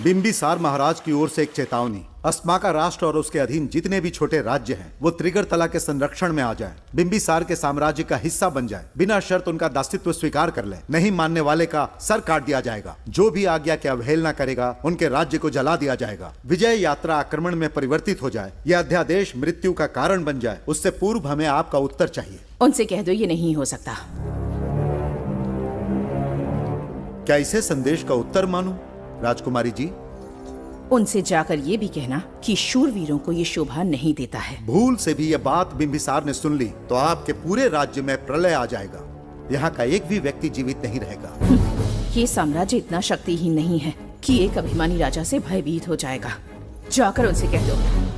बिंबिसार महाराज की ओर से एक चेतावनी। अस्माका राष्ट्र और उसके अधीन जितने भी छोटे राज्य हैं वो त्रिगर्तला के संरक्षण में आ जाएं, बिंबिसार के साम्राज्य का हिस्सा बन जाए, बिना शर्त उनका दासत्व स्वीकार कर ले। नहीं मानने वाले का सर काट दिया जाएगा। जो भी आज्ञा की अवहेलना करेगा उनके राज्य को जला दिया जाएगा। विजय यात्रा आक्रमण में परिवर्तित हो जाए, यह अध्यादेश मृत्यु का कारण बन जाए, उससे पूर्व हमें आपका उत्तर चाहिए। उनसे कह दो ये नहीं हो सकता। क्या इसे संदेश का उत्तर मानूं, राजकुमारी जी? उनसे जाकर ये भी कहना कि शूरवीरों को ये शोभा नहीं देता है। भूल से भी ये बात बिंबिसार ने सुन ली तो आपके पूरे राज्य में प्रलय आ जाएगा। यहाँ का एक भी व्यक्ति जीवित नहीं रहेगा। ये साम्राज्य इतना शक्तिहीन नहीं है कि एक अभिमानी राजा से भयभीत हो जाएगा। जाकर उनसे कह दो।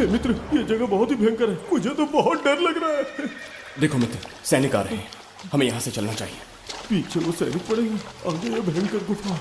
मित्र, ये जगह बहुत ही भयंकर है। मुझे तो बहुत डर लग रहा है। देखो मित्र, सैनिक आ रहे हैं। हमें यहाँ से चलना चाहिए। पीछे वो सैनिक पड़ेंगे, आगे ये भयंकर गुफा।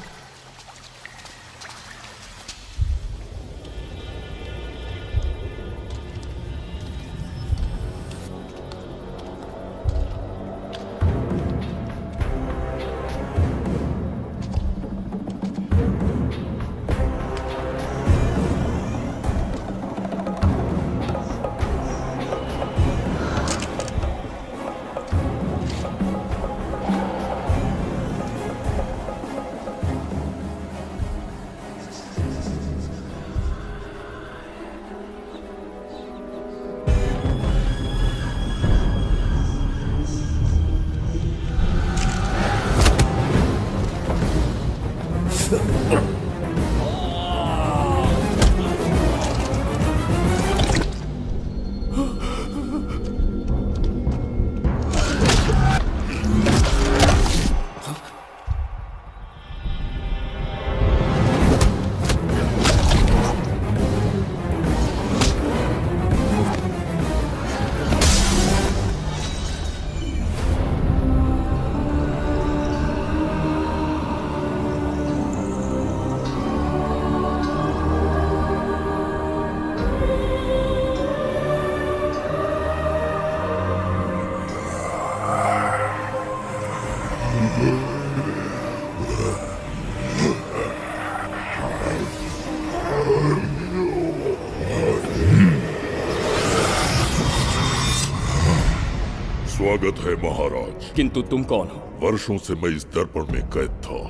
स्वागत है महाराज। किंतु तुम कौन हो? वर्षों से मैं इस दर्पण में कैद था।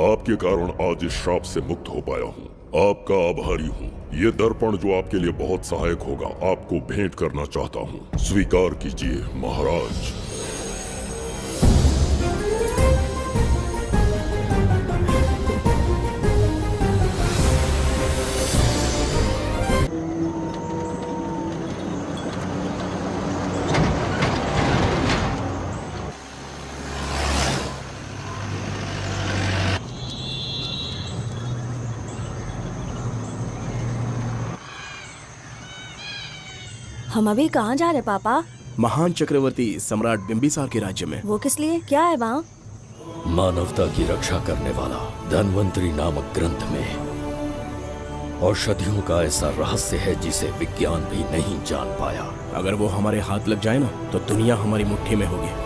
आपके कारण आज इस श्राप से मुक्त हो पाया हूँ। आपका आभारी हूँ। ये दर्पण जो आपके लिए बहुत सहायक होगा, आपको भेंट करना चाहता हूँ। स्वीकार कीजिए महाराज। हम अभी कहाँ जा रहे पापा? महान चक्रवर्ती सम्राट बिंबिसार के राज्य में। वो किस लिए? क्या है वहाँ? मानवता की रक्षा करने वाला धन्वंतरी नामक ग्रंथ में औषधियों का ऐसा रहस्य है जिसे विज्ञान भी नहीं जान पाया। अगर वो हमारे हाथ लग जाए ना तो दुनिया हमारी मुट्ठी में होगी।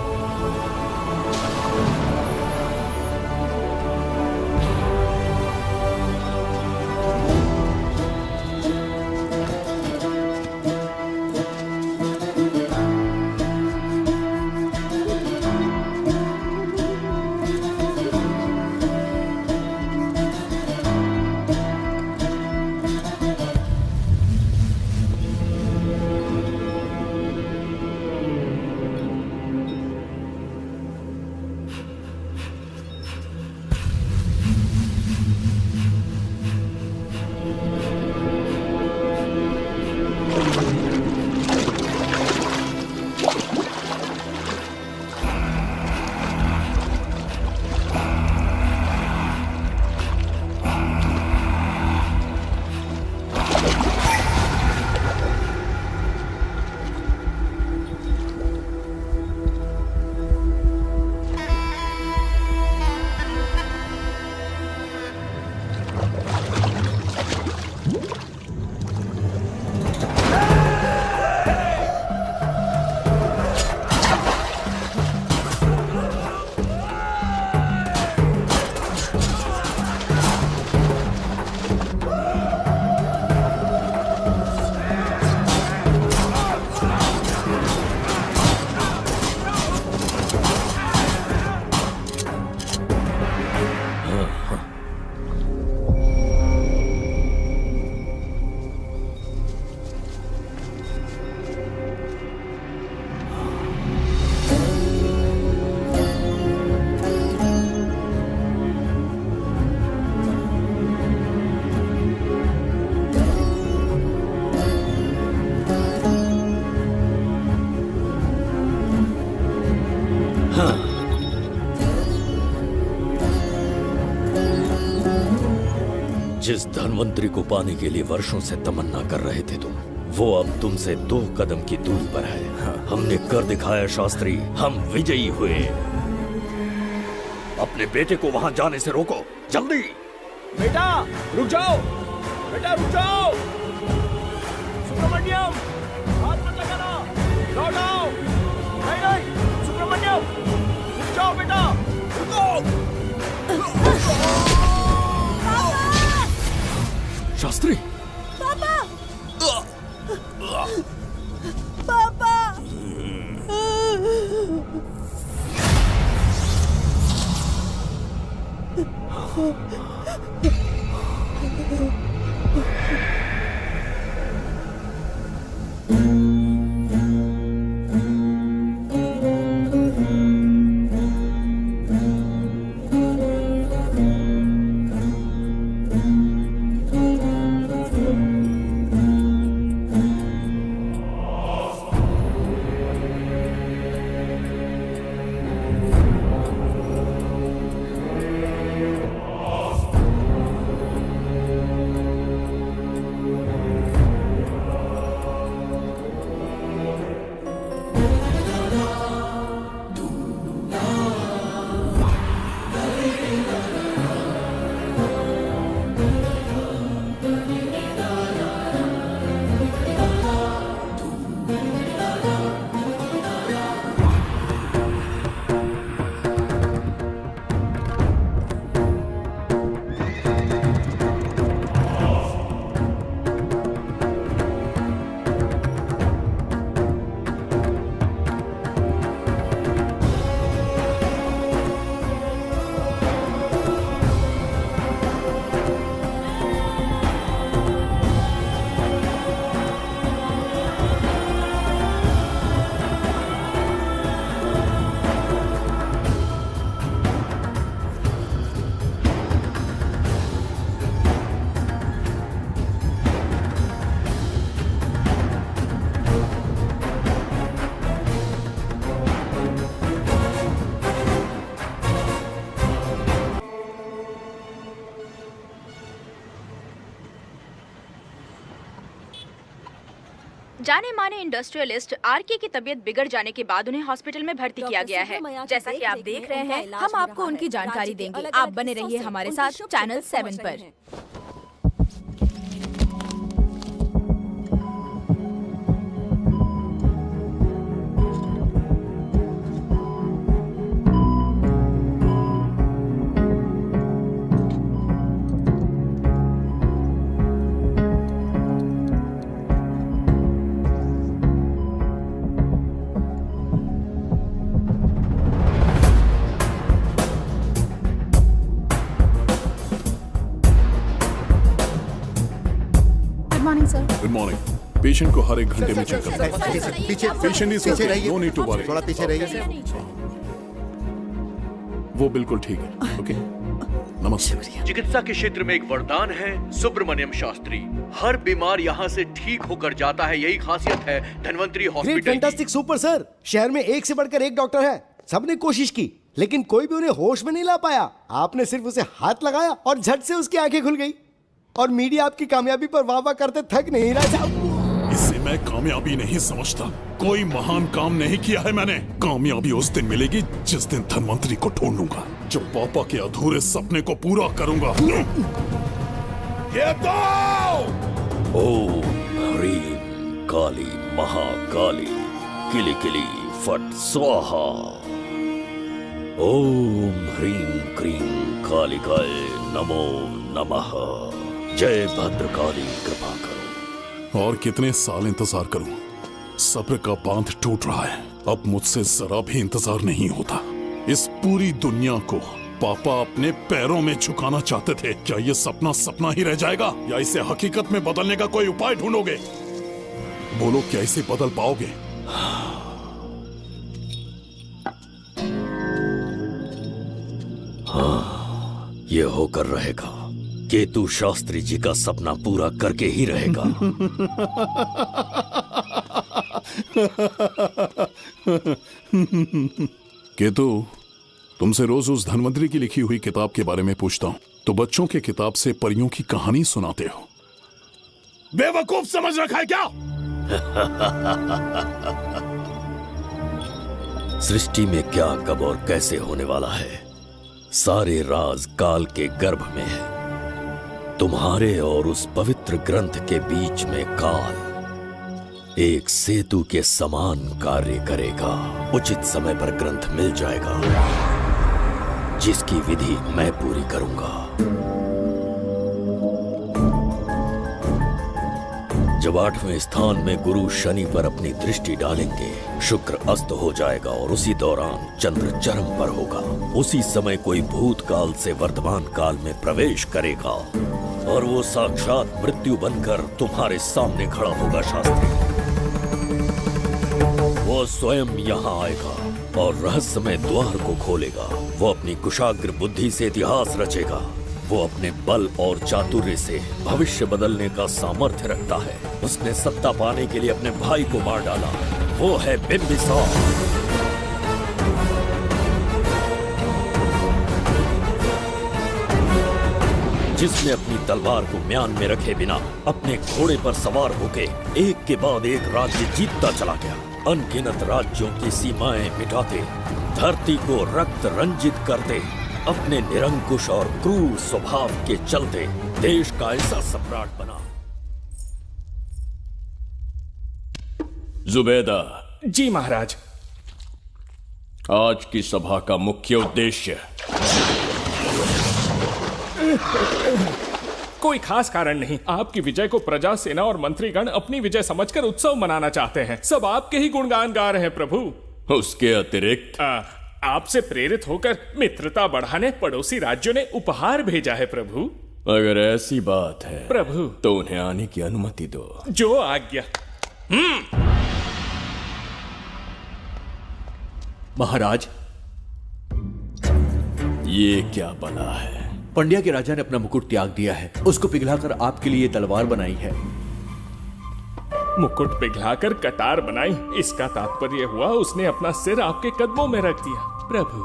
जिस धन्वंतरी को पाने के लिए वर्षों से तमन्ना कर रहे थे तुम, वो अब तुमसे 2 कदम की दूरी पर है। हमने कर दिखाया शास्त्री, हम विजयी हुए। अपने बेटे को वहां जाने से रोको, जल्दी। बेटा रुक जाओ, बेटा रुक जाओ। सुब्रमण्यम, हाथ मत लगाना, लौट आओ। नहीं नहीं सुब्रमण्यम, रुक जाओ बेटा, रुको। शास्त्री, पापा! पापा! जाने माने इंडस्ट्रियलिस्ट आरके की तबीयत बिगड़ जाने के बाद उन्हें हॉस्पिटल में भर्ती किया गया है। जैसा कि आप देख रहे हैं, हम आपको उनकी जानकारी देंगे। आप बने रहिए हमारे साथ चैनल 7 पर। Good morning. पेशेंट को हर एक घंटे में चेक करना है। पीछे पेशेंट इज पीछे ओके, रहिए, नो नीड टू वरी। थोड़ा पीछे रहिए। वो बिल्कुल ठीक है। ओके, नमस्ते। चिकित्सा के क्षेत्र में एक वरदान है सुब्रमण्यम शास्त्री। हर बीमार यहाँ से ठीक होकर जाता है, यही खासियत है धन्वंतरी हॉस्पिटल की। Fantastic super sir. शहर में एक से बढ़कर एक डॉक्टर है। सबने कोशिश की लेकिन कोई भी उन्हें होश में नहीं ला पाया। आपने सिर्फ उसे हाथ लगाया और झट से उसकी आंखें खुल गई। और मीडिया आपकी कामयाबी पर वाह वाह करते थक नहीं रहा। इसे मैं कामयाबी नहीं समझता। कोई महान काम नहीं किया है मैंने। कामयाबी उस दिन मिलेगी जिस दिन धन्वंतरी को ढूंढूंगा, जो पापा के अधूरे सपने को पूरा करूंगा। ये तो ओम ह्रीं काली महाकाली किली किली फट स्वाहा। ओम ह्रीं क्रीं कालिकाय नमो नमः। जय भद्रकाली कृपा करो। और कितने साल इंतजार करूं? सब्र का बांध टूट रहा है। अब मुझसे जरा भी इंतजार नहीं होता। इस पूरी दुनिया को पापा अपने पैरों में झुकाना चाहते थे। क्या ये सपना सपना ही रह जाएगा या इसे हकीकत में बदलने का कोई उपाय ढूंढोगे? बोलो, क्या इसे बदल पाओगे? हाँ, ये होकर रहेगा। केतु शास्त्री जी का सपना पूरा करके ही रहेगा। केतु, तुमसे रोज उस धन्वंतरी की लिखी हुई किताब के बारे में पूछता हूँ तो बच्चों के किताब से परियों की कहानी सुनाते हो। बेवकूफ समझ रखा है क्या? सृष्टि में क्या कब और कैसे होने वाला है, सारे राज काल के गर्भ में है। तुम्हारे और उस पवित्र ग्रंथ के बीच में काल एक सेतु के समान कार्य करेगा। उचित समय पर ग्रंथ मिल जाएगा, जिसकी विधि मैं पूरी करूंगा। जब 8वें स्थान में गुरु शनि पर अपनी दृष्टि डालेंगे, शुक्र अस्त हो जाएगा और उसी दौरान चंद्र चरम पर होगा। उसी समय कोई भूतकाल से वर्तमान काल में प्रवेश करेगा और वो साक्षात मृत्यु बनकर तुम्हारे सामने खड़ा होगा। शास्त्री, वो स्वयं यहाँ आएगा और रहस्यमय द्वार को खोलेगा। वो अपनी कुशाग्र बुद्धि से इतिहास रचेगा। वो अपने बल और चातुर्य से भविष्य बदलने का सामर्थ्य रखता है। उसने सत्ता पाने के लिए अपने भाई को मार डाला। वो है बिंबिसार। जिसने अपनी तलवार को म्यान में रखे बिना अपने घोड़े पर सवार होके एक के बाद एक राज्य जीतता चला गया। अनगिनत राज्यों की सीमाएं मिटाते, धरती को रक्त रंजित करते, अपने निरंकुश और क्रूर स्वभाव के चलते देश का ऐसा सम्राट बना। जुबैदा। जी महाराज। आज की सभा का मुख्य उद्देश्य कोई खास कारण नहीं। आपकी विजय को प्रजा, सेना और मंत्रीगण अपनी विजय समझकर उत्सव मनाना चाहते हैं। सब आपके ही गुणगान गा रहे हैं प्रभु। उसके अतिरिक्त आपसे प्रेरित होकर मित्रता बढ़ाने पड़ोसी राज्यों ने उपहार भेजा है प्रभु। अगर ऐसी बात है प्रभु तो उन्हें आने की अनुमति दो। जो आज्ञा। महाराज, ये क्या बला है? पंड्या के राजा ने अपना मुकुट त्याग दिया है। उसको पिघलाकर आपके लिए तलवार बनाई है। मुकुट पिघलाकर कटार बनाई, इसका तात्पर्य हुआ उसने अपना सिर आपके कदमों में रख दिया प्रभु।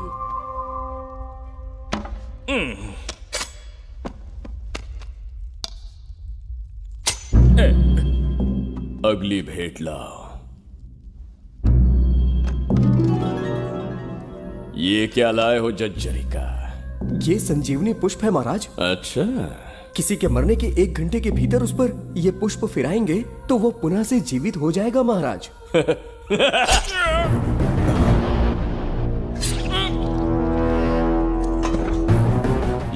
अगली भेंट लाओ। ये क्या लाए हो जज्जरी का? ये संजीवनी पुष्प है महाराज। अच्छा, किसी के मरने के 1 घंटे के भीतर उस पर ये पुष्प फिराएंगे तो वो पुनः से जीवित हो जाएगा महाराज।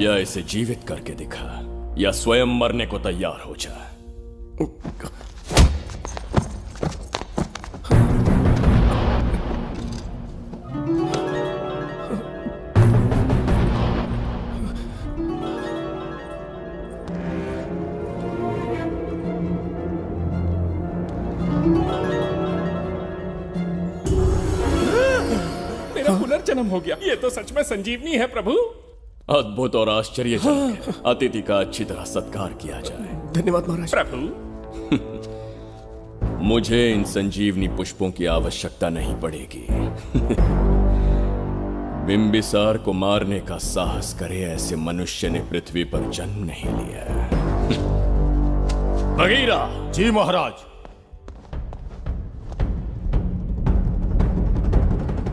या इसे जीवित करके दिखा या स्वयं मरने को तैयार हो जा। मेरा पुनर्जन्म हो गया। ये तो सच में संजीवनी है प्रभु। अद्भुत और आश्चर्यजनक है। अतिथि का अच्छी तरह सत्कार किया जाए। धन्यवाद महाराज। प्रभु, मुझे इन संजीवनी पुष्पों की आवश्यकता नहीं पड़ेगी। बिंबिसार को मारने का साहस करे ऐसे मनुष्य ने पृथ्वी पर जन्म नहीं लिया। बगीरा। जी महाराज।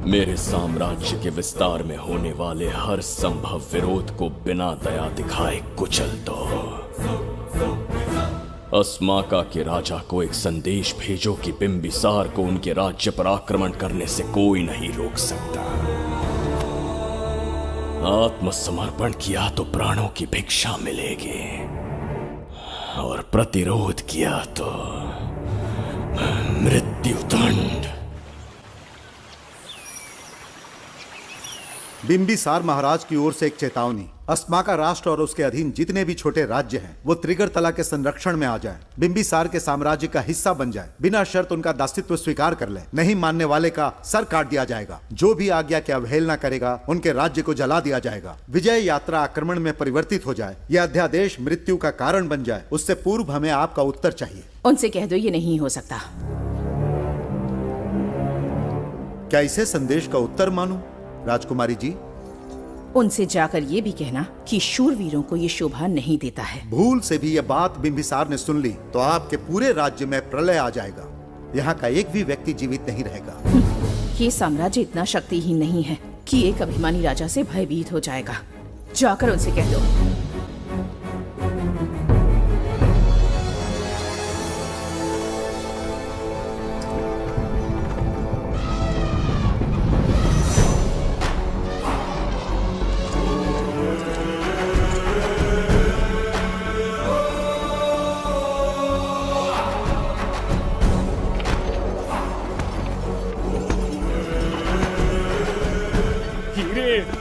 मेरे साम्राज्य के विस्तार में होने वाले हर संभव विरोध को बिना दया दिखाए कुचल दो। अस्माका के राजा को एक संदेश भेजो कि बिंबिसार को उनके राज्य पर आक्रमण करने से कोई नहीं रोक सकता। आत्मसमर्पण किया तो प्राणों की भिक्षा मिलेगी और प्रतिरोध किया तो मृत्युदंड। बिंबिसार महाराज की ओर से एक चेतावनी। अस्माका राष्ट्र और उसके अधीन जितने भी छोटे राज्य हैं वो त्रिगर तला के संरक्षण में आ जाएं, बिंबिसार के साम्राज्य का हिस्सा बन जाए, बिना शर्त उनका दासत्व स्वीकार कर ले। नहीं मानने वाले का सर काट दिया जाएगा। जो भी आज्ञा की अवहेलना करेगा उनके राज्य को जला दिया जाएगा। विजय यात्रा आक्रमण में परिवर्तित हो जाए, यह अध्यादेश मृत्यु का कारण बन जाए, उससे पूर्व हमें आपका उत्तर चाहिए। उनसे कह दो ये नहीं हो सकता। क्या इसे संदेश का उत्तर मानूं? राजकुमारी जी, उनसे जाकर ये भी कहना कि शूरवीरों को ये शोभा नहीं देता है। भूल से भी ये बात बिंबिसार ने सुन ली तो आपके पूरे राज्य में प्रलय आ जाएगा। यहाँ का एक भी व्यक्ति जीवित नहीं रहेगा। ये साम्राज्य इतना शक्तिहीन नहीं है कि एक अभिमानी राजा से भयभीत हो जाएगा। जाकर उनसे कह दो।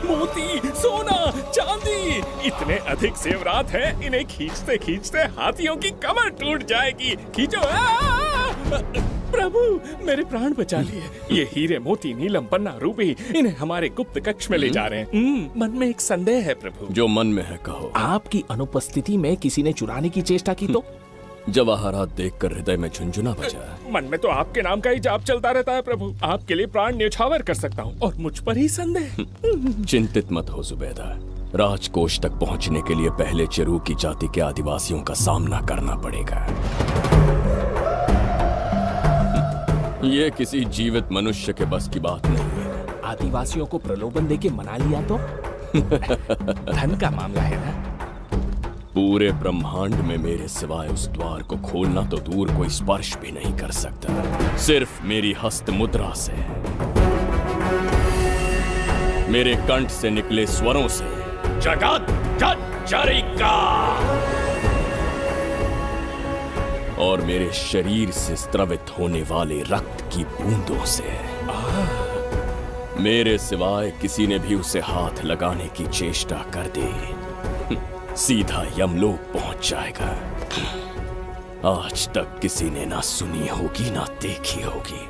मोती, सोना, चांदी, इतने अधिक जेवरात हैं, इन्हें खींचते खींचते हाथियों की कमर टूट जाएगी। खींचो। प्रभु, मेरे प्राण बचा लिए। ये हीरे, मोती, नीलम, पन्ना, रूबी, इन्हें हमारे गुप्त कक्ष में ले जा रहे हैं। मन में एक संदेह है प्रभु। जो मन में है कहो। आपकी अनुपस्थिति में किसी ने चुराने की चेष्टा की तो? जवाहरात देखकर हृदय में झुंझुना बजा। मन में तो आपके नाम का ही जाप चलता रहता है प्रभु। आपके लिए प्राण न्यौछावर कर सकता हूँ और मुझ पर ही संदेह। चिंतित मत हो जुबैदा। राजकोष तक पहुँचने के लिए पहले चिरूकी जाति के आदिवासियों का सामना करना पड़ेगा। ये किसी जीवित मनुष्य के बस की बात नहीं है। आदिवासियों को प्रलोभन देके मना लिया तो? धन का मामला है ना? पूरे ब्रह्मांड में मेरे सिवाय उस द्वार को खोलना तो दूर कोई स्पर्श भी नहीं कर सकता। सिर्फ मेरी हस्त मुद्रा से, मेरे कंठ से निकले स्वरों से जगत जज्जरिका और मेरे शरीर से स्त्रवित होने वाले रक्त की बूंदों से मेरे सिवाय किसी ने भी उसे हाथ लगाने की चेष्टा कर दी सीधा यमलोक पहुंच जाएगा। आज तक किसी ने ना सुनी होगी ना देखी होगी।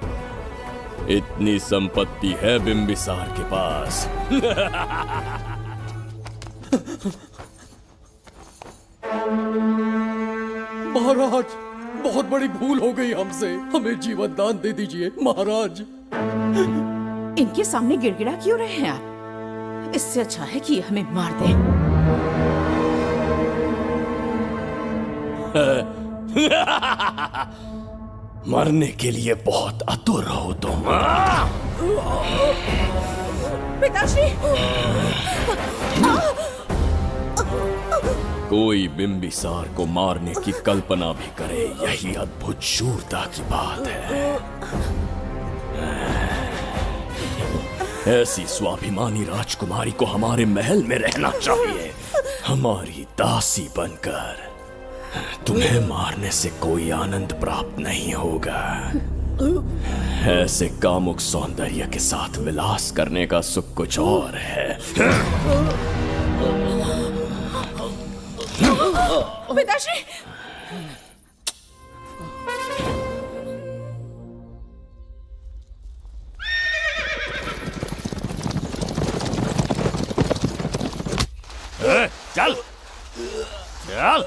इतनी संपत्ति है बिंबिसार के पास। महाराज, बहुत बड़ी भूल हो गई हमसे। हमें जीवन दान दे दीजिए महाराज। इनके सामने गिड़गिड़ा क्यों रहे हैं आप? इससे अच्छा है कि हमें मार दें। मरने के लिए बहुत आतुर हो तुम। पिताश्री! कोई बिंबिसार को मारने की कल्पना भी करे, यही अद्भुत शूरता की बात है। ऐसी स्वाभिमानी राजकुमारी को हमारे महल में रहना चाहिए, हमारी दासी बनकर। तुम्हें मारने से कोई आनंद प्राप्त नहीं होगा। ऐसे कामुक सौंदर्य के साथ विलास करने का सुख कुछ और है। पिताश्री! चल चल।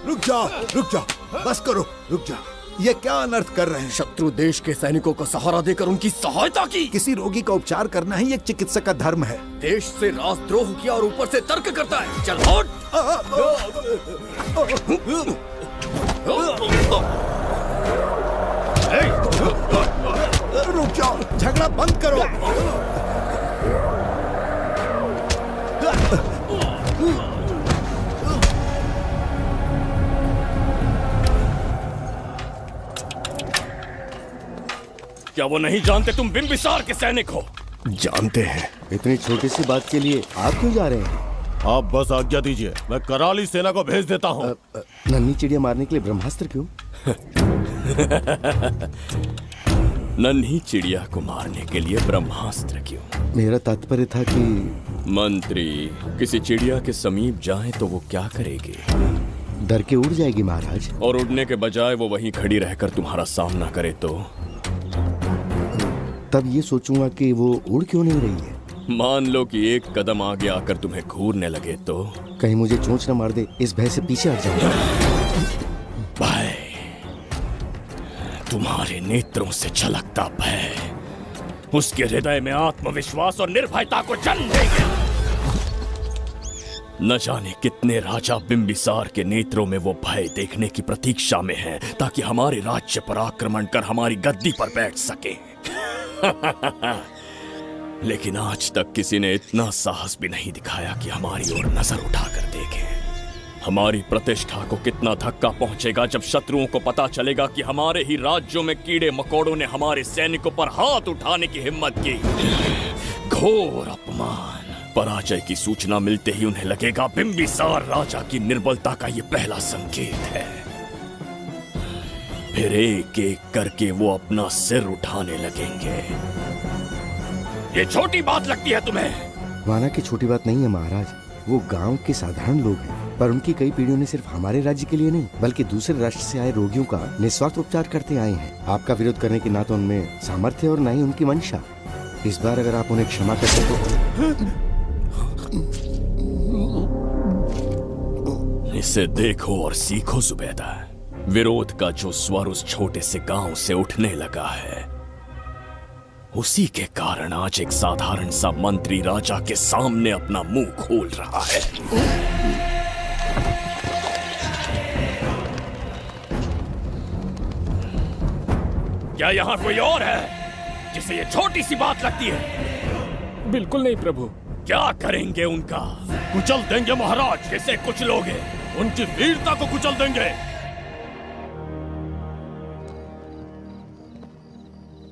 रुक जाओ, बस करो, रुक जाओ। ये क्या अनर्थ कर रहे हैं? शत्रु देश के सैनिकों को सहारा देकर उनकी सहायता की। किसी रोगी का उपचार करना ही एक चिकित्सक का धर्म है। देश से राजद्रोह किया और ऊपर से तर्क करता है। चल हट! रुक जाओ, झगड़ा बंद करो। क्या वो नहीं जानते तुम बिंबिसार के सैनिक हो? जानते हैं। इतनी छोटी सी बात के लिए आप क्यों जा रहे हैं? आप बस आज्ञा दीजिए, मैं कराली सेना को भेज देता हूँ। नन्ही चिड़िया मारने के लिए ब्रह्मास्त्र क्यों? नन्ही चिड़िया को मारने के लिए ब्रह्मास्त्र क्यों? मेरा तात्पर्य था कि मंत्री किसी चिड़िया के समीप जाए तो वो क्या करेगी? डर के उड़ जाएगी महाराज। और उड़ने के बजाय वो वहीं खड़ी रहकर तुम्हारा सामना करे तो? तब ये सोचूंगा कि वो उड़ क्यों नहीं रही है। मान लो कि एक कदम आगे आकर तुम्हें घूरने लगे तो? कहीं मुझे चोंच न मार दे, इस भय से पीछे हट जाऊंगा। भय, तुम्हारे नेत्रों से झलकता भय उसके हृदय में आत्मविश्वास और निर्भयता को जन्म देगा। न जाने कितने राजा बिंबिसार के नेत्रों में वो भय देखने की प्रतीक्षा में हैं, ताकि हमारे राज्य पर आक्रमण कर हमारी गद्दी पर बैठ सके। लेकिन आज तक किसी ने इतना साहस भी नहीं दिखाया कि हमारी ओर नजर उठाकर देखे। हमारी प्रतिष्ठा को कितना धक्का पहुंचेगा जब शत्रुओं को पता चलेगा कि हमारे ही राज्यों में कीड़े मकोड़ों ने हमारे सैनिकों पर हाथ उठाने की हिम्मत की। घोर अपमान। पराजय की सूचना मिलते ही उन्हें लगेगा बिंबिसार राजा की निर्बलता का ये पहला संकेत है। फिर एक एक करके वो अपना सिर उठाने लगेंगे। ये छोटी बात लगती है तुम्हें? माना कि छोटी बात नहीं है महाराज। वो गांव के साधारण लोग हैं, पर उनकी कई पीढ़ियों ने सिर्फ हमारे राज्य के लिए नहीं बल्कि दूसरे राष्ट्र से आए रोगियों का निस्वार्थ उपचार करते आए हैं। आपका विरोध करने की ना तो उनमें सामर्थ्य और ना ही उनकी मंशा। इस बार अगर आप उन्हें क्षमा कर सको। इसे देखो और सीखो जुबैदा। विरोध का जो स्वर उस छोटे से गांव से उठने लगा है, उसी के कारण आज एक साधारण सा मंत्री राजा के सामने अपना मुंह खोल रहा है। क्या यहाँ कोई और है जिसे ये छोटी सी बात लगती है? बिल्कुल नहीं प्रभु। क्या करेंगे उनका? कुचल देंगे महाराज। कैसे कुचलोगे? उनकी वीरता को कुचल देंगे।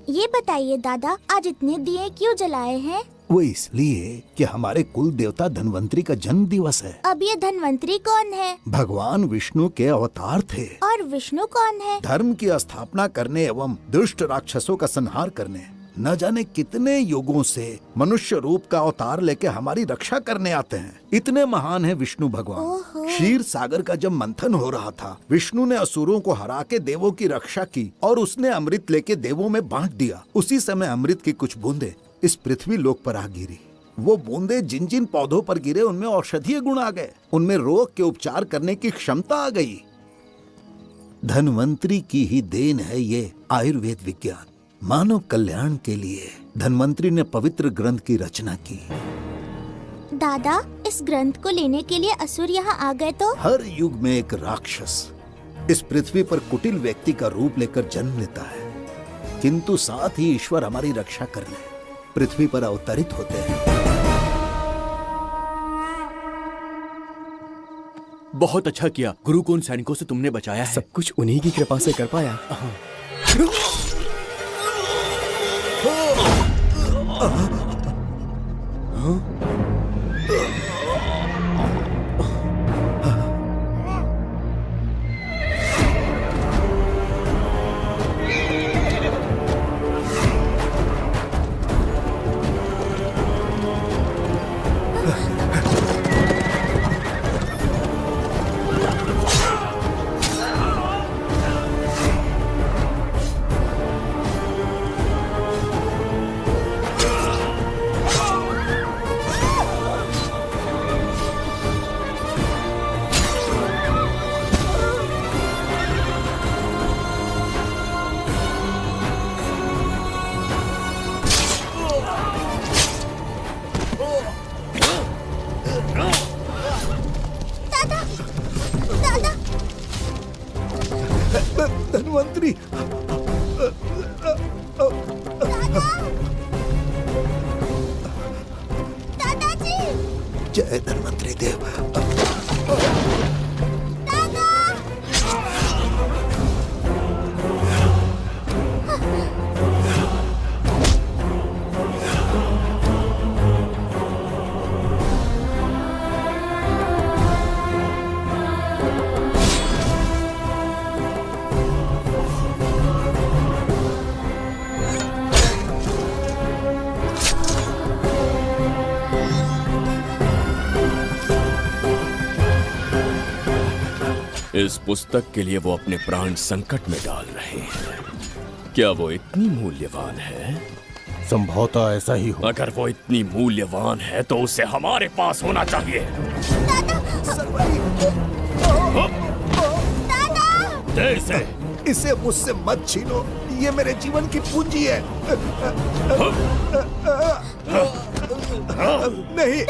ये बताइए दादा, आज इतने दिए क्यों जलाए हैं? वो इसलिए कि हमारे कुल देवता धन्वंतरी का जन्म दिवस है। अब ये धन्वंतरी कौन है? भगवान विष्णु के अवतार थे। और विष्णु कौन है? धर्म की स्थापना करने एवं दुष्ट राक्षसों का संहार करने न जाने कितने युगों से मनुष्य रूप का अवतार लेके हमारी रक्षा करने आते हैं। इतने महान है विष्णु भगवान। क्षीर सागर का जब मंथन हो रहा था, विष्णु ने असुरों को हरा के देवों की रक्षा की और उसने अमृत लेके देवों में बांट दिया। उसी समय अमृत की कुछ बूंदे इस पृथ्वी लोक पर आ गिरी। वो बूंदे जिन जिन पौधों पर गिरे उनमें औषधीय गुण आ गए, उनमें रोग के उपचार करने की क्षमता आ गई। धन्वंतरी की ही देन है ये आयुर्वेद विज्ञान। मानव कल्याण के लिए धन्वंतरी ने पवित्र ग्रंथ की रचना की। दादा, इस ग्रंथ को लेने के लिए असुर यहाँ आ गए तो? हर युग में एक राक्षस इस पृथ्वी पर कुटिल व्यक्ति का रूप लेकर जन्म लेता है, किंतु साथ ही ईश्वर हमारी रक्षा करने पृथ्वी पर अवतरित होते हैं। बहुत अच्छा किया गुरु को उन सैनिकों से तुमने बचाया है। सब कुछ उन्हीं की कृपा से कर पाया। धन्वंतरी, दादाजी, जय धन्वंतरी देव। इस पुस्तक के लिए वो अपने प्राण संकट में डाल रहे हैं। क्या वो इतनी मूल्यवान है? संभवतः ऐसा ही हो। अगर वो इतनी मूल्यवान है तो उसे हमारे पास होना चाहिए। दे इसे। इसे मुझसे मत छीनो, ये मेरे जीवन की पूंजी है। नहीं,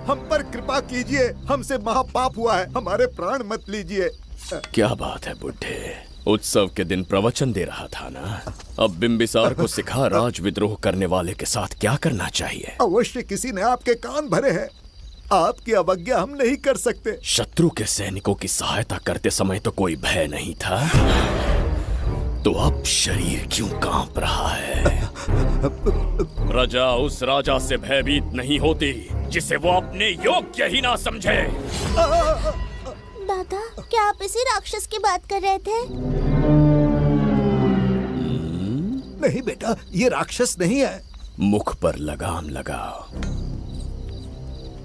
हम पर कृपा कीजिए, हमसे महापाप हुआ है, हमारे प्राण मत लीजिए। क्या बात है बुड्ढे, उत्सव के दिन प्रवचन दे रहा था ना। अब बिंबिसार को सिखा राज विद्रोह करने वाले के साथ क्या करना चाहिए। अवश्य किसी ने आपके कान भरे हैं, आपकी अवज्ञा हम नहीं कर सकते। शत्रु के सैनिकों की सहायता करते समय तो कोई भय नहीं था, तो अब शरीर क्यों कांप रहा है? प्रजा उस राजा से भयभीत नहीं होती जिसे वो अपने योग्य ही ना समझे। दादा, क्या आप इसी राक्षस की बात कर रहे थे? नहीं बेटा, ये राक्षस नहीं है। मुख पर लगाम लगाओ।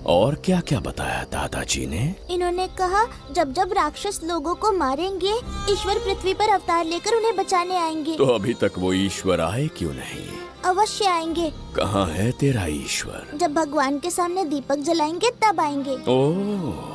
और क्या क्या बताया दादाजी ने? इन्होंने कहा जब जब राक्षस लोगों को मारेंगे, ईश्वर पृथ्वी पर अवतार लेकर उन्हें बचाने आएंगे। तो अभी तक वो ईश्वर आए क्यों नहीं? अवश्य आएंगे। कहाँ है तेरा ईश्वर? जब भगवान के सामने दीपक जलाएंगे तब आएंगे। ओह,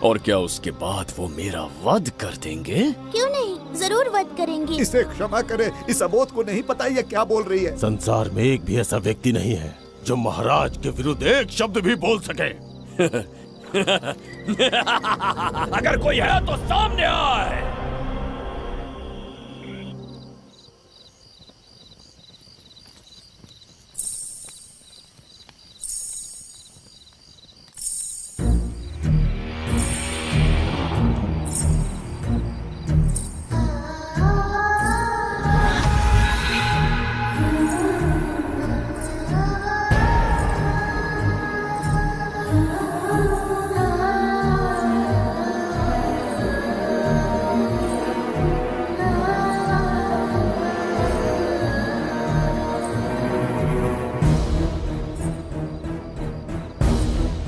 और क्या उसके बाद वो मेरा वध कर देंगे? क्यों नहीं, जरूर वध करेंगे। इसे क्षमा करे, इस अबोध को नहीं पता ये क्या बोल रही है। संसार में एक भी ऐसा व्यक्ति नहीं है जो महाराज के विरुद्ध एक शब्द भी बोल सके। अगर कोई है तो सामने आए।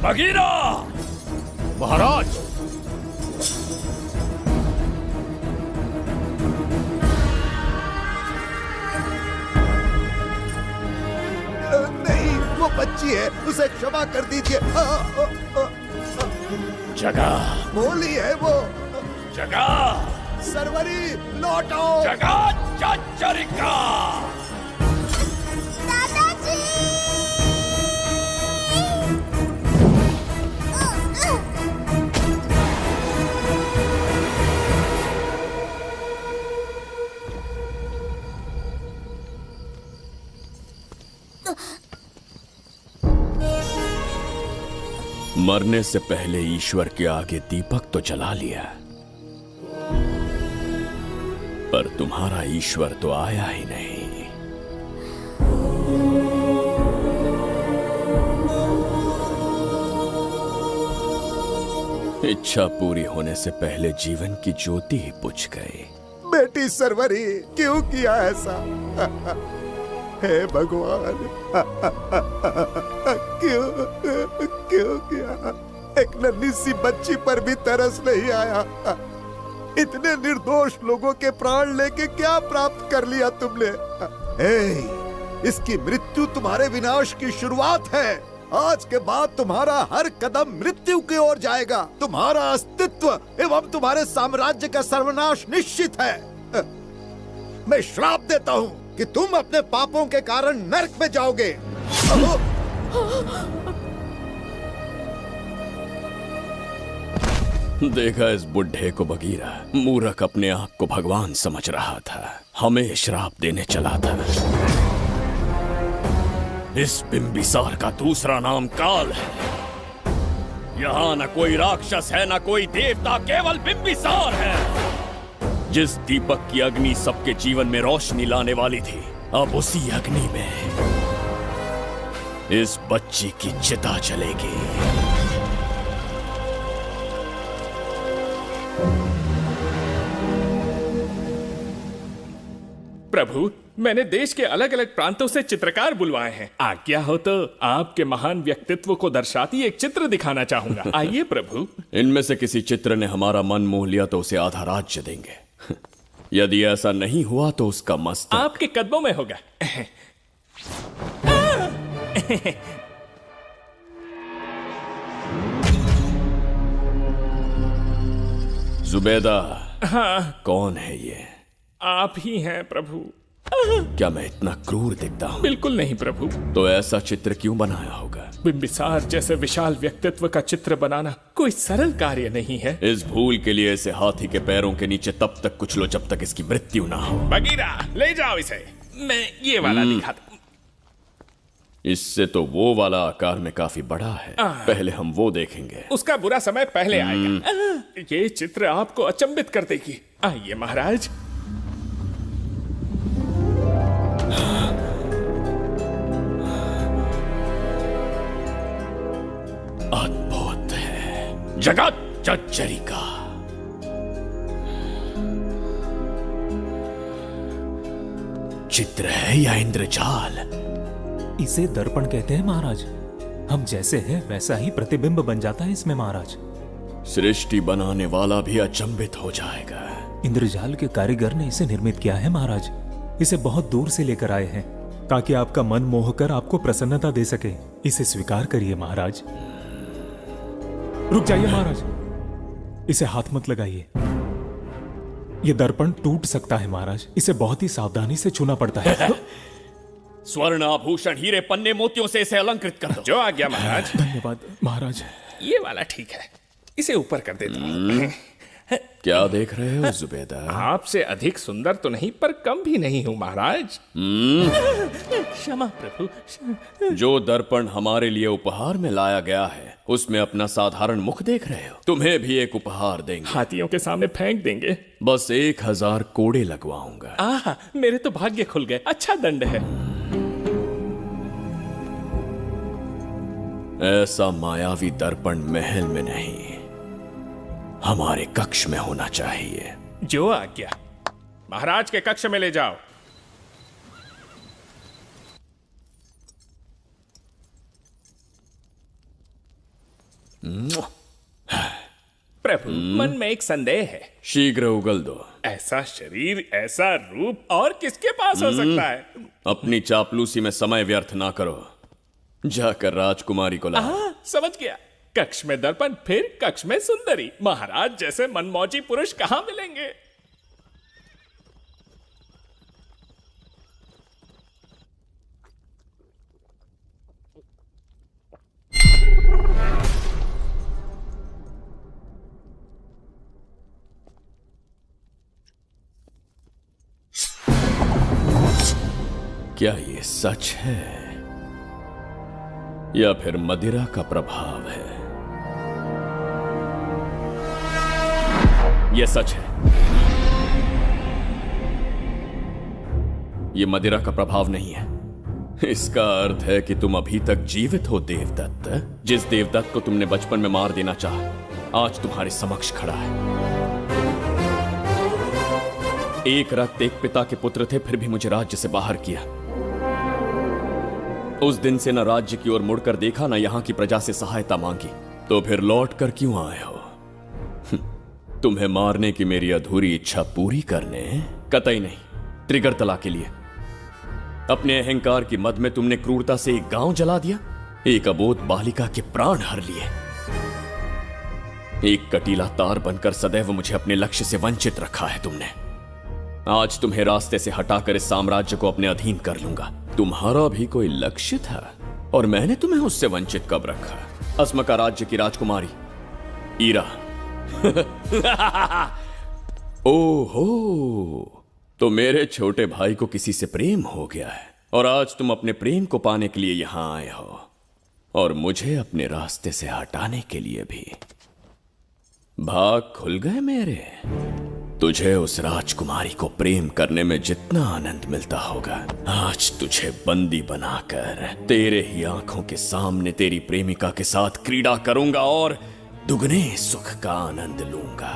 बगीरा! महाराज! नहीं, वो बच्ची है, उसे क्षमा कर दीजिए। जगह भोली है वो। जगह सरवरी लौटो। जगह चचरिका। दादाजी। मरने से पहले ईश्वर के आगे दीपक तो जला लिया, पर तुम्हारा ईश्वर तो आया ही नहीं। इच्छा पूरी होने से पहले जीवन की ज्योति ही बुझ गई। बेटी सरवरी, क्यों किया ऐसा? हे भगवान, क्यों किया? एक नन्ही सी बच्ची पर भी तरस नहीं आया। इतने निर्दोष लोगों के प्राण लेके क्या प्राप्त कर लिया तुमने? इसकी मृत्यु तुम्हारे विनाश की शुरुआत है। आज के बाद तुम्हारा हर कदम मृत्यु की ओर जाएगा। तुम्हारा अस्तित्व एवं तुम्हारे साम्राज्य का सर्वनाश निश्चित है। मैं श्राप देता हूँ कि तुम अपने पापों के कारण नरक में जाओगे। देखा इस बुढ़े को बगीरा, मूर्ख अपने आप को भगवान समझ रहा था, हमें श्राप देने चला था। इस बिंबिसार का दूसरा नाम काल है। यहाँ न कोई राक्षस है न कोई देवता, केवल बिंबिसार है। जिस दीपक की अग्नि सबके जीवन में रोशनी लाने वाली थी, अब उसी अग्नि में इस बच्ची की चिता जलेगी। प्रभु, मैंने देश के अलग अलग प्रांतों से चित्रकार बुलवाए हैं। आज्ञा हो तो आपके महान व्यक्तित्व को दर्शाती एक चित्र दिखाना चाहूंगा। आइए प्रभु। इनमें से किसी चित्र ने हमारा मन मोह लिया तो उसे आधा राज्य देंगे। यदि ऐसा नहीं हुआ तो उसका मस्तक आपके कदमों में होगा। जुबैदा। हाँ। कौन है ये? आप ही हैं प्रभु। क्या मैं इतना क्रूर दिखता हूँ? बिल्कुल नहीं प्रभु। तो ऐसा चित्र क्यों बनाया होगा? बिंबिसार जैसे विशाल व्यक्तित्व का चित्र बनाना कोई सरल कार्य नहीं है। इस भूल के लिए इसे हाथी के पैरों के नीचे तब तक कुचलो जब तक इसकी मृत्यु ना हो। बगीरा, ले जाओ इसे। मैं ये वाला दिखाता। इससे तो वो वाला आकार में काफी बड़ा है। पहले हम वो देखेंगे। उसका बुरा समय पहले आएगा। ये चित्र आपको अचंभित कर देगी। आइए महाराज। अद्भुत है। जगत चचरिका। चित्र है या इंद्रजाल? इसे दर्पण कहते हैं महाराज। हम जैसे हैं वैसा ही प्रतिबिंब बन जाता है इसमें महाराज। सृष्टि बनाने वाला भी अचंभित हो जाएगा। इंद्रजाल के कारीगर ने इसे निर्मित किया है महाराज। इसे बहुत दूर से लेकर आए हैं ताकि आपका मन मोह कर आपको प्रसन्नता दे सके। इसे स्वीकार करिए महाराज। रुक जाइए महाराज, इसे हाथ मत लगाइए। यह दर्पण टूट सकता है महाराज। इसे बहुत ही सावधानी से छूना पड़ता है। स्वर्ण आभूषण हीरे पन्ने मोतियों से इसे अलंकृत कर दो। जो आज्ञा महाराज। धन्यवाद महाराज। ये वाला ठीक है, इसे ऊपर कर देता हूं। क्या देख रहे हो जुबैदा? आपसे अधिक सुंदर तो नहीं पर कम भी नहीं हूं महाराज। क्षमा प्रभु। जो दर्पण हमारे लिए उपहार में लाया गया है उसमें अपना साधारण मुख देख रहे हो। तुम्हें भी एक उपहार देंगे। हाथियों के सामने फेंक देंगे। बस 1000 कोड़े लगवाऊंगा। आहा, मेरे तो भाग्य खुल गए। अच्छा दंड है। ऐसा मायावी दर्पण महल में नहीं, हमारे कक्ष में होना चाहिए। जो आज्ञा। महाराज के कक्ष में ले जाओ। प्रभु, मन में एक संदेह है। शीघ्र उगल दो। ऐसा शरीर, ऐसा रूप और किसके पास हो सकता है? अपनी चापलूसी में समय व्यर्थ ना करो। जाकर राजकुमारी को लाओ। समझ गया। कक्ष में दर्पण फिर कक्ष में सुंदरी। महाराज जैसे मनमौजी पुरुष कहां मिलेंगे। क्या ये सच है या फिर मदिरा का प्रभाव है? यह सच है। यह मदिरा का प्रभाव नहीं है। इसका अर्थ है कि तुम अभी तक जीवित हो देवदत्त। जिस देवदत्त को तुमने बचपन में मार देना चाहा, आज तुम्हारे समक्ष खड़ा है। एक रक्त एक पिता के पुत्र थे, फिर भी मुझे राज्य से बाहर किया। उस दिन से न राज्य की ओर मुड़कर देखा, न यहां की प्रजा से सहायता मांगी। तो फिर लौट कर क्यों आए हो? तुम्हें मारने की मेरी अधूरी इच्छा पूरी करने? कतई नहीं, त्रिगर्तला के लिए। अपने अहंकार की मद में तुमने क्रूरता से एक गांव जला दिया, एक अबोध बालिका के प्राण हर लिए। एक कटीला तार बनकर सदैव मुझे अपने लक्ष्य से वंचित रखा है तुमने। आज तुम्हें रास्ते से हटाकर इस साम्राज्य को अपने अधीन कर लूंगा। तुम्हारा भी कोई लक्ष्य था और मैंने तुम्हें उससे वंचित कब रखा? अस्मका राज्य की राजकुमारी ईरा। ओहो, तो मेरे छोटे भाई को किसी से प्रेम हो गया है और आज तुम अपने प्रेम को पाने के लिए यहां आए हो और मुझे अपने रास्ते से हटाने के लिए भी। भाग खुल गए मेरे। तुझे उस राजकुमारी को प्रेम करने में जितना आनंद मिलता होगा, आज तुझे बंदी बनाकर तेरे ही आंखों के सामने तेरी प्रेमिका के साथ क्रीड़ा करूंगा और दुगने सुख का आनंद लूंगा।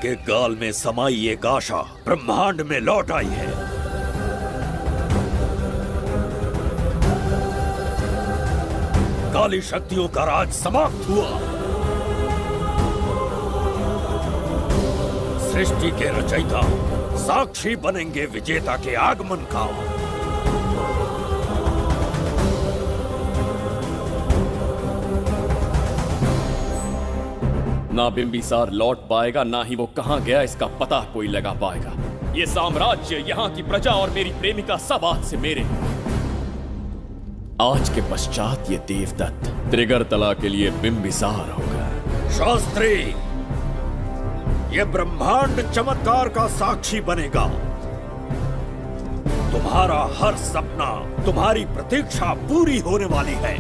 के गाल में समाई एक आशा ब्रह्मांड में लौट आई है। काली शक्तियों का राज समाप्त हुआ। सृष्टि के रचयिता साक्षी बनेंगे विजेता के आगमन का। ना बिंबिसार लौट पाएगा, ना ही वो कहां गया इसका पता कोई लगा पाएगा। ये साम्राज्य, यहाँ की प्रजा और मेरी प्रेमिका सब आज से मेरे। आज के पश्चात ये देवदत्त त्रिगर्तला के लिए बिंबिसार होगा। शास्त्री, ये ब्रह्मांड चमत्कार का साक्षी बनेगा। तुम्हारा हर सपना, तुम्हारी प्रतीक्षा पूरी होने वाली है।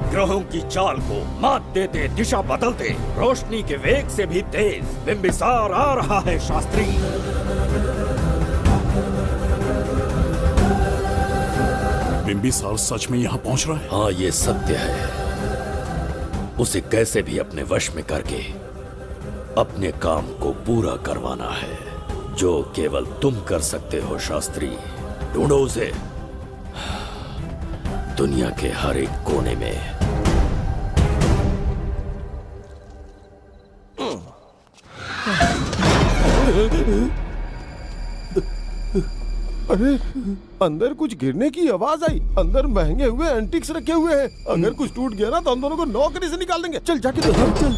ग्रहों की चाल को मात देते, दिशा बदलते, रोशनी के वेग से भी तेज बिंबिसार आ रहा है। शास्त्री, बिंबिसार सच में यहाँ पहुँच रहा है? हाँ, ये सत्य है। उसे कैसे भी अपने वश में करके अपने काम को पूरा करवाना है, जो केवल तुम कर सकते हो शास्त्री। ढूंढो उसे दुनिया के हर एक कोने में। अरे अंदर कुछ गिरने की आवाज आई। अंदर महंगे हुए एंटिक्स रखे हुए हैं। अगर कुछ टूट गया ना तो हम दोनों को नौकरी से निकाल देंगे। चल जाके देख। चल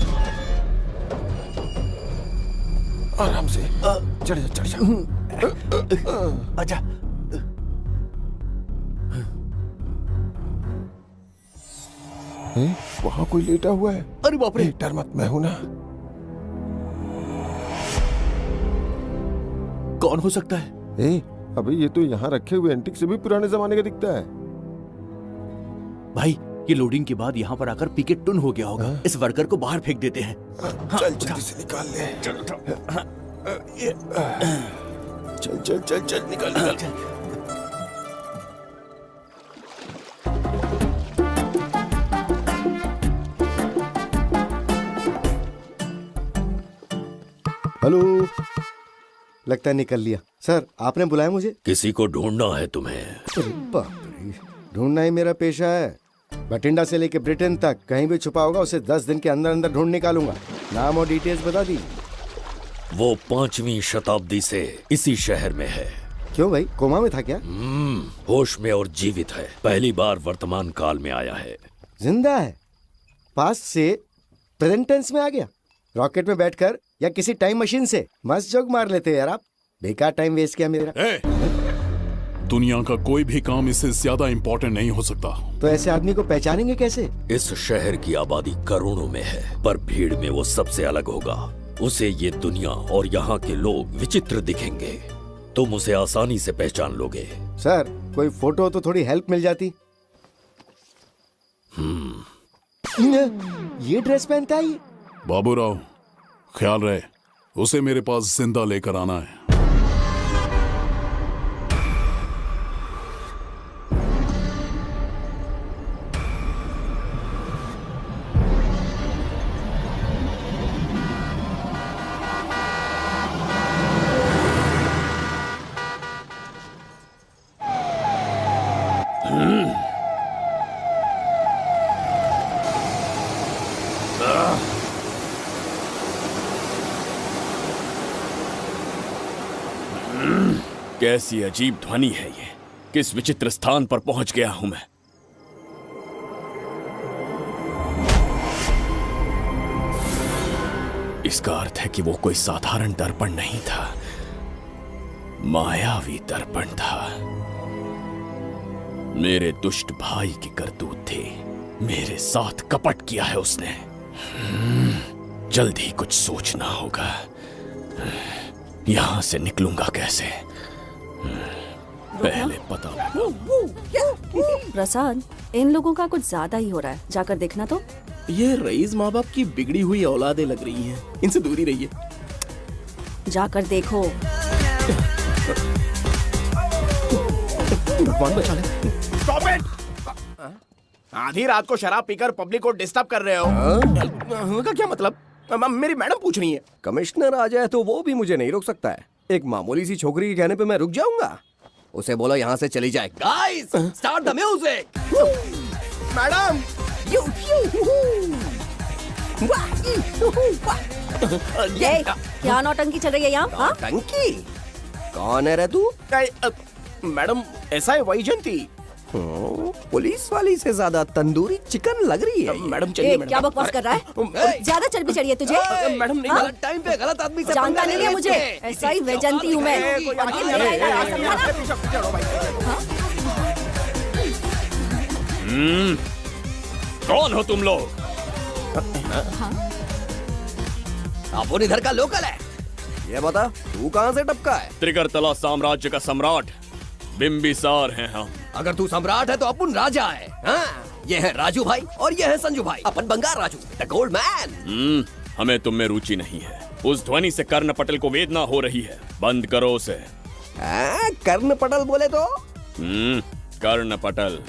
आराम से चढ़ जा, चढ़ जा। आजा। वहां कोई लेटा हुआ है। अरे बाप रे, डर मत, मैं हूं ना। कौन हो सकता है? अबे ये तो यहाँ रखे हुए एंटिक से भी पुराने जमाने का दिखता है। भाई ये लोडिंग के बाद यहाँ पर आकर पिकेट टुन हो गया होगा। इस वर्कर को बाहर फेंक देते हैं। चल जल्दी से निकाल ले। चल चल चल चल निकाल निकाल। हेलो, लगता है निकल लिया। सर आपने बुलाया मुझे? किसी को ढूंढना है तुम्हें। अरे बाप रे, ढूंढना ही मेरा पेशा है। बठिंडा से लेके ब्रिटेन तक कहीं भी छुपा होगा उसे 10 दिन के अंदर अंदर ढूंढ निकालूंगा। नाम और डिटेल्स बता दी। वो 5वीं शताब्दी से इसी शहर में है। क्यों भाई, कोमा में था क्या? होश में और जीवित है। पहली बार वर्तमान काल में आया है। जिंदा है? पास्ट से प्रेजेंट टेंस में आ गया? रॉकेट में बैठकर या किसी टाइम मशीन से? मस्त जोक मार लेते यार आप। बेकार टाइम वेस्ट किया मेरा। दुनिया का कोई भी काम इससे ज्यादा इम्पोर्टेंट नहीं हो सकता। तो ऐसे आदमी को पहचानेंगे कैसे? इस शहर की आबादी करोड़ों में है, पर भीड़ में वो सबसे अलग होगा। उसे ये दुनिया और यहाँ के लोग विचित्र दिखेंगे। तुम उसे आसानी से पहचान लोगे। सर कोई फोटो हो तो थोड़ी हेल्प मिल जाती। ये ड्रेस पहनता है ये? बाबूराव, ख्याल रहे, उसे मेरे पास जिंदा लेकर आना है। कैसी अजीब ध्वनि है ये। किस विचित्र स्थान पर पहुंच गया हूं मैं। इसका अर्थ है कि वो कोई साधारण दर्पण नहीं था, मायावी दर्पण था। मेरे दुष्ट भाई की करतूत थी। मेरे साथ कपट किया है उसने। जल्द ही कुछ सोचना होगा। यहां से निकलूंगा कैसे, पहले पता लगा। प्रसाद, इन लोगों का कुछ ज्यादा ही हो रहा है। जाकर देखना तो। ये रईस माँ बाप की बिगड़ी हुई औलादें लग रही हैं। इनसे दूरी रहिए। जाकर देखो। भगवान बचा ले। Stop it! आधी रात को शराब पीकर पब्लिक को डिस्टर्ब कर रहे हो। का क्या मतलब? मेरी मैडम पूछ रही है। कमिश्नर आ जाए तो वो भी मुझे नहीं रोक सकता है। एक मामूली सी छोकरी के कहने पे मैं रुक जाऊंगा? उसे बोलो यहाँ से चली जाए। Guys, start the music. Madam, ये क्या नौटंकी चल रही है यहाँ? नौटंकी? कौन है रे तू? मैडम, ऐसा है वैजयंती। पुलिस वाली से ज्यादा तंदूरी चिकन लग रही है। मैडम चलिए। क्या बकवास कर रहा है? ज्यादा चर्बी चढ़ी है तुझे? मैडम नहीं, गलत टाइम पे गलत आदमी से जानता नहीं है मुझे। ऐसा ही वैजयंती हूँ मैं। कौन हो तुम लोग? अपन इधर का लोकल है। ये बता, तू कहाँ से टपका है? त्रिगर्तला साम्राज्य का सम्राट बिंबिसार हैं हम। अगर तू सम्राट है तो अपन राजा है। हाँ? ये है राजू भाई और ये है संजू भाई। अपन बंगार राजू, द गोल्ड मैन। हमें तुम में रुचि नहीं है। उस ध्वनि से कर्ण पटल को वेदना हो रही है। बंद करो उसे। कर्ण पटल बोले तो? कर्ण पटल।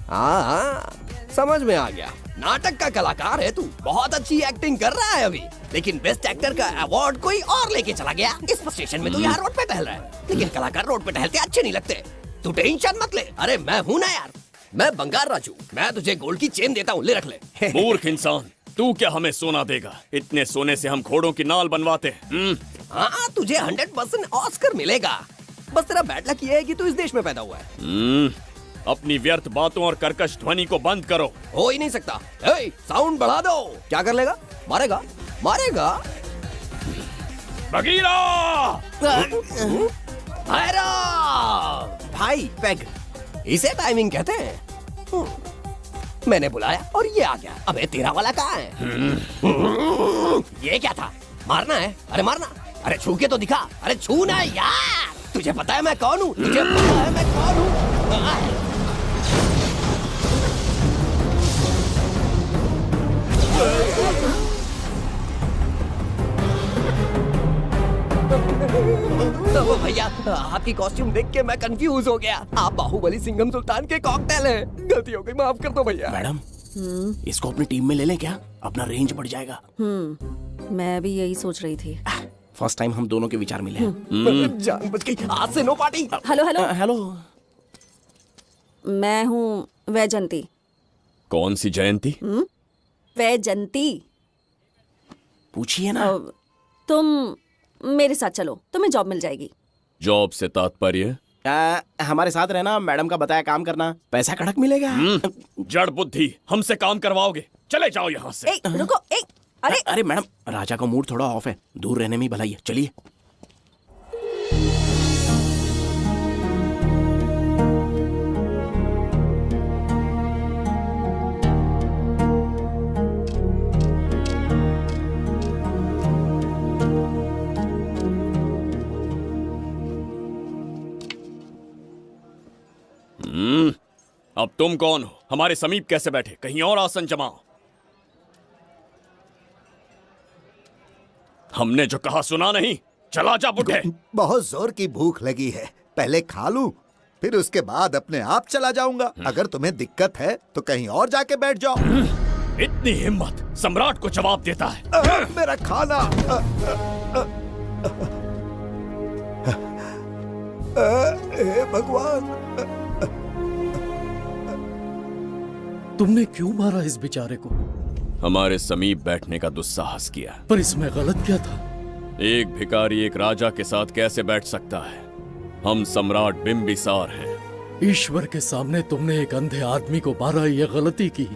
हाँ, समझ में आ गया, नाटक का कलाकार है तू, बहुत अच्छी एक्टिंग कर रहा है अभी, लेकिन बेस्ट एक्टर का अवार्ड कोई और लेके चला गया। इस स्टेशन में तू यहाँ रोड पे टहल रहा है, लेकिन कलाकार रोड पे टहलते अच्छे नहीं लगते। तू टेंशन मत ले, अरे मैं हूँ ना यार, मैं बंगार राजू, मैं तुझे गोल्ड की चेन देता हूँ, ले रख ले। मूर्ख इंसान, तू क्या हमें सोना देगा? इतने सोने से हम घोड़ों की नाल बनवाते हैं। हाँ, तुझे 100% ऑस्कर मिलेगा, बस तेरा बैड लक ये है कि तू इस देश में पैदा हुआ है। अपनी व्यर्थ बातों और कर्कश ध्वनि को बंद करो। हो ही नहीं सकता। साउंड बढ़ा दो। क्या कर लेगा? मारेगा? मारेगा? बगीरा! भाई पैग, इसे टाइमिंग कहते हैं। मैंने बुलाया और ये आ गया। अबे तेरा वाला कहाँ है? ये क्या था? मारना है? अरे मारना। अरे छू के तो दिखा। अरे छू ना यार। तुझे पता है मैं कौन हूँ? तुझे पता है मैं कौन हूँ? भैया, आपकी कॉस्ट्यूम देख के मैं कंफ्यूज हो गया। आप बाहुबली सिंघम सुल्तान के कॉकटेल हैं। गलती हो गई, माफ कर दो भैया। मैडम, इसको अपनी टीम में ले लें क्या? अपना रेंज बढ़ जाएगा। मैं भी यही सोच रही थी। फर्स्ट टाइम हम दोनों के विचार मिले हैं। जान बच गई। आज से no party. Hello hello hello, मैं हूँ वैजंती। कौन सी जयंती? वैजंती। पूछिए ना। तुम मेरे साथ चलो, तुम्हें जॉब मिल जाएगी। जॉब से तात्पर्य? हमारे साथ रहना, मैडम का बताया काम करना, पैसा कड़क मिलेगा। जड़ बुद्धि, हमसे काम करवाओगे? चले जाओ यहाँ से। रुको, अरे मैडम, राजा का मूड थोड़ा ऑफ है, दूर रहने में ही भलाई है। चलिए। अब तुम कौन हो? हमारे समीप कैसे बैठे? कहीं और आसन जमाओ। हमने जो कहा सुना नहीं? चला जा बुढ़े। बहुत जोर की भूख लगी है, पहले खा लूं, फिर उसके बाद अपने आप चला जाऊंगा। अगर तुम्हें दिक्कत है तो कहीं और जाके बैठ जाओ। इतनी हिम्मत, सम्राट को जवाब देता है। मेरा खाना। हे भगवान, तुमने क्यों मारा इस बेचारे को? हमारे समीप बैठने का दुस्साहस किया। पर इसमें गलत क्या था? एक भिखारी एक राजा के साथ कैसे बैठ सकता है? हम सम्राट बिंबिसार हैं। ईश्वर के सामने तुमने एक अंधे आदमी को मारा, ये गलती की।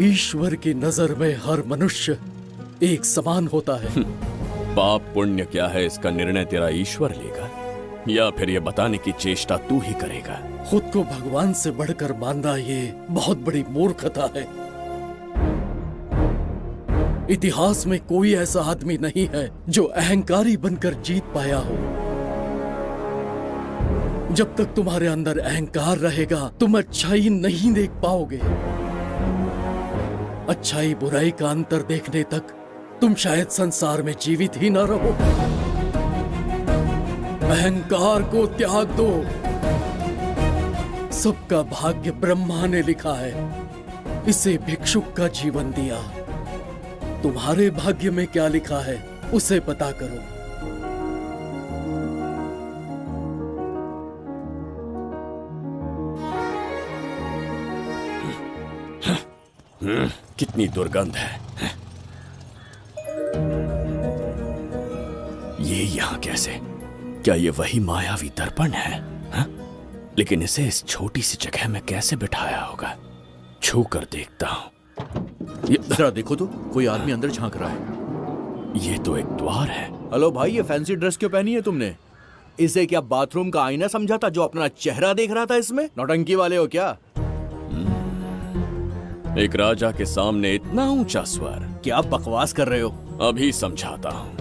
ईश्वर की नजर में हर मनुष्य एक समान होता है। पाप पुण्य क्या है, इसका निर्णय तेरा ईश्वर लेगा, या फिर ये बताने की चेष्टा तू ही करेगा? खुद को भगवान से बढ़कर मानना ये बहुत बड़ी मूर्खता है। इतिहास में कोई ऐसा आदमी नहीं है जो अहंकारी बनकर जीत पाया हो। जब तक तुम्हारे अंदर अहंकार रहेगा, तुम अच्छाई नहीं देख पाओगे। अच्छाई बुराई का अंतर देखने तक तुम शायद संसार में जीवित ही न रहो। अहंकार को त्याग दो। सबका भाग्य ब्रह्मा ने लिखा है, इसे भिक्षुक का जीवन दिया। तुम्हारे भाग्य में क्या लिखा है उसे पता करो। कितनी दुर्गंध है। ये यहाँ कैसे? क्या ये वही मायावी दर्पण है? लेकिन इसे इस छोटी सी जगह में कैसे बिठाया होगा? छू कर देखता हूँ। जरा देखो तो, कोई आदमी अंदर झांक रहा है। ये तो एक द्वार है। हेलो भाई, ये फैंसी ड्रेस क्यों पहनी है तुमने? इसे क्या बाथरूम का आईना समझा था जो अपना चेहरा देख रहा था इसमें? नौटंकी वाले हो क्या? एक राजा के सामने इतना ऊंचा स्वर। क्या बकवास कर रहे हो? अभी समझाता हूँ।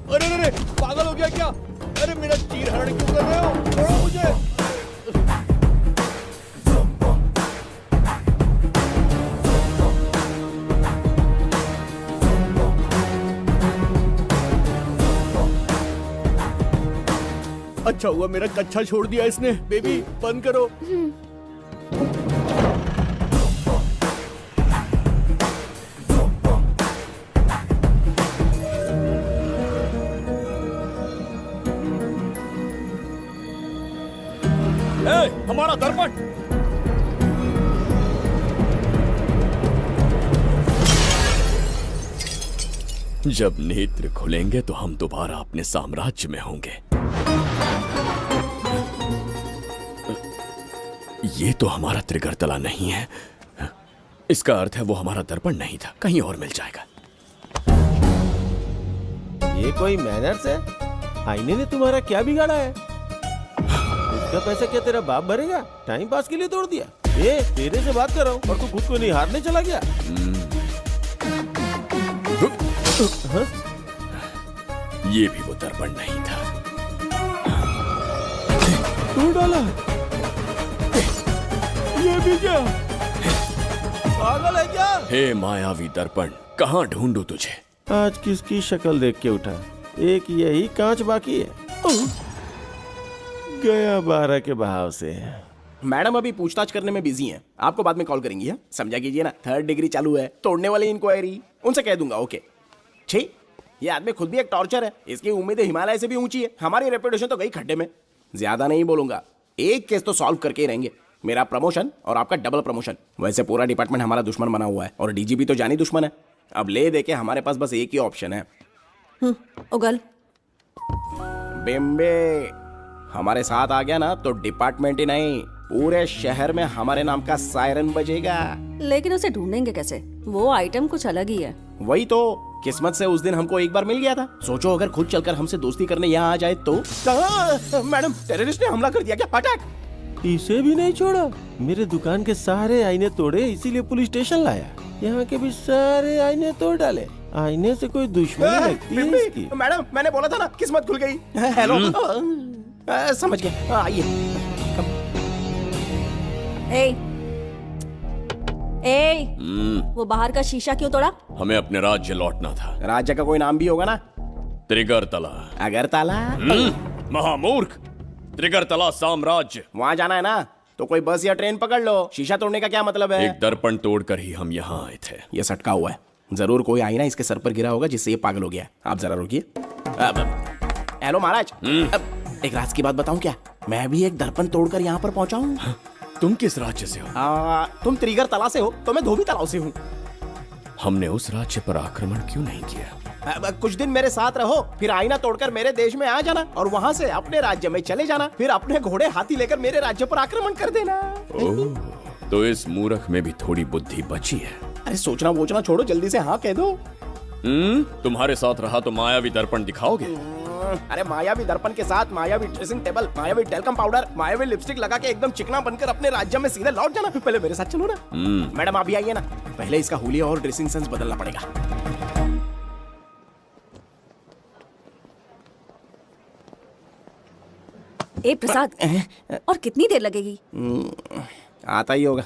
अरे अरे, पागल हो गया क्या? अरे मेरा चीर हरण क्यों कर रहे हो? छोड़ो मुझे। अच्छा हुआ मेरा कच्छा छोड़ दिया इसने। बेबी बंद करो। हमारा दर्पण। जब नेत्र खुलेंगे तो हम दोबारा अपने साम्राज्य में होंगे। ये तो हमारा त्रिगर तला नहीं है। इसका अर्थ है वो हमारा दर्पण नहीं था, कहीं और मिल जाएगा। ये कोई मैनर्स है? आईने ने तुम्हारा क्या बिगाड़ा है? उसका पैसा क्या तेरा बाप भरेगा? टाइम पास के लिए तोड़ दिया। ये तेरे से बात कर रहा हूँ और तू खुद को निहारने चला गया। हाँ? ये भी वो दर्पण नहीं था। तू डाला? ये भी क्या? पागल है क्या? हे मायावी दर्पण, कहाँ ढूंढूं तुझे? आज किसकी शक्ल देख के उठा? एक यही कांच बाकी है। गया 12 के बहाव से। मैडम अभी पूछताछ करने में बिजी हैं। आपको बाद में कॉल करेंगी। है समझा कीजिए ना, 3rd डिग्री चालू है। तोड़ने वाली इंक्वायरी उनसे कह दूंगा। ओके। छी, ये आदमी खुद भी एक टॉर्चर है। इसकी उम्मीदें हिमालय से भी ऊंची है। हमारी रेपुटेशन तो गई खड्डे में। ज्यादा नहीं बोलूंगा, एक केस तो सॉल्व करके ही रहेंगे। मेरा प्रमोशन और आपका डबल प्रमोशन। वैसे पूरा डिपार्टमेंट हमारा दुश्मन बना हुआ है और डीजीपी तो जानी दुश्मन है। अब ले दे के हमारे पास बस एक ही ऑप्शन है। उगल बिम्बे हमारे साथ आ गया ना तो डिपार्टमेंट ही नहीं, पूरे शहर में हमारे नाम का सायरन बजेगा। लेकिन उसे ढूंढेंगे कैसे? वो आइटम कुछ अलग ही है। वही तो, किस्मत से उस दिन हमको एक बार मिल गया था। सोचो अगर खुद चलकर हमसे दोस्ती करने यहाँ आ जाए तो। कहाँ? मैडम टेररिस्ट ने हमला कर दिया क्या? अटैक! इसे भी नहीं छोड़ा। मेरे दुकान के सारे आईने तोड़े, इसीलिए पुलिस स्टेशन लाया। यहाँ के भी सारे आईने तोड़ डाले। आईने से कोई दुश्मनी लगती है इसकी? मैडम मैंने बोला था ना, किस्मत खुल गई। हेलो समझ गए, आइए। वो बाहर का शीशा क्यों तोड़ा? हमें अपने राज्य लौटना था। राज्य का कोई नाम भी होगा ना? त्रिगरतला। अगरतला? महामूर्ख, त्रिगरतला साम्राज्य। वहाँ जाना है ना तो कोई बस या ट्रेन पकड़ लो। शीशा तोड़ने का क्या मतलब है? एक दर्पण तोड़कर ही हम यहाँ आए थे। ये सटका हुआ है, जरूर कोई आईना इसके सर पर गिरा होगा जिससे ये पागल हो गया। आप जरा रुकिए। हेलो महाराज, एक राज की बात बताऊं क्या? मैं भी एक दर्पण तोड़कर यहाँ पर पहुंचा हूँ। तुम किस राज्य से हो? तुम त्रिगरतला से हो तो मैं धोबी तालाब से हूँ। हमने उस राज्य पर आक्रमण क्यों नहीं किया? कुछ दिन मेरे साथ रहो, फिर आईना तोड़कर मेरे देश में आ जाना और वहाँ से अपने राज्य में चले जाना। फिर अपने घोड़े हाथी लेकर मेरे राज्य पर आक्रमण कर देना। ओह, तो इस मूर्ख में भी थोड़ी बुद्धि बची है। अरे सोचना वोचना छोड़ो, जल्दी से हाँ कह दो। तुम्हारे साथ रहा तो मायावी दर्पण दिखाओगे? अरे मायावी दर्पण के साथ मायावी ड्रेसिंग टेबल, मायावी टेल्कम पाउडर, मायावी लिपस्टिक लगा के एकदम चिकना बनकर अपने राज्य में सीधे लौट जाना। पहले मेरे साथ चलो ना। मैडम आप भी आइए ना, पहले इसका हुलिया और ड्रेसिंग सेंस बदलना पड़ेगा। ए प्रसाद, और कितनी देर लगेगी? आता ही होगा।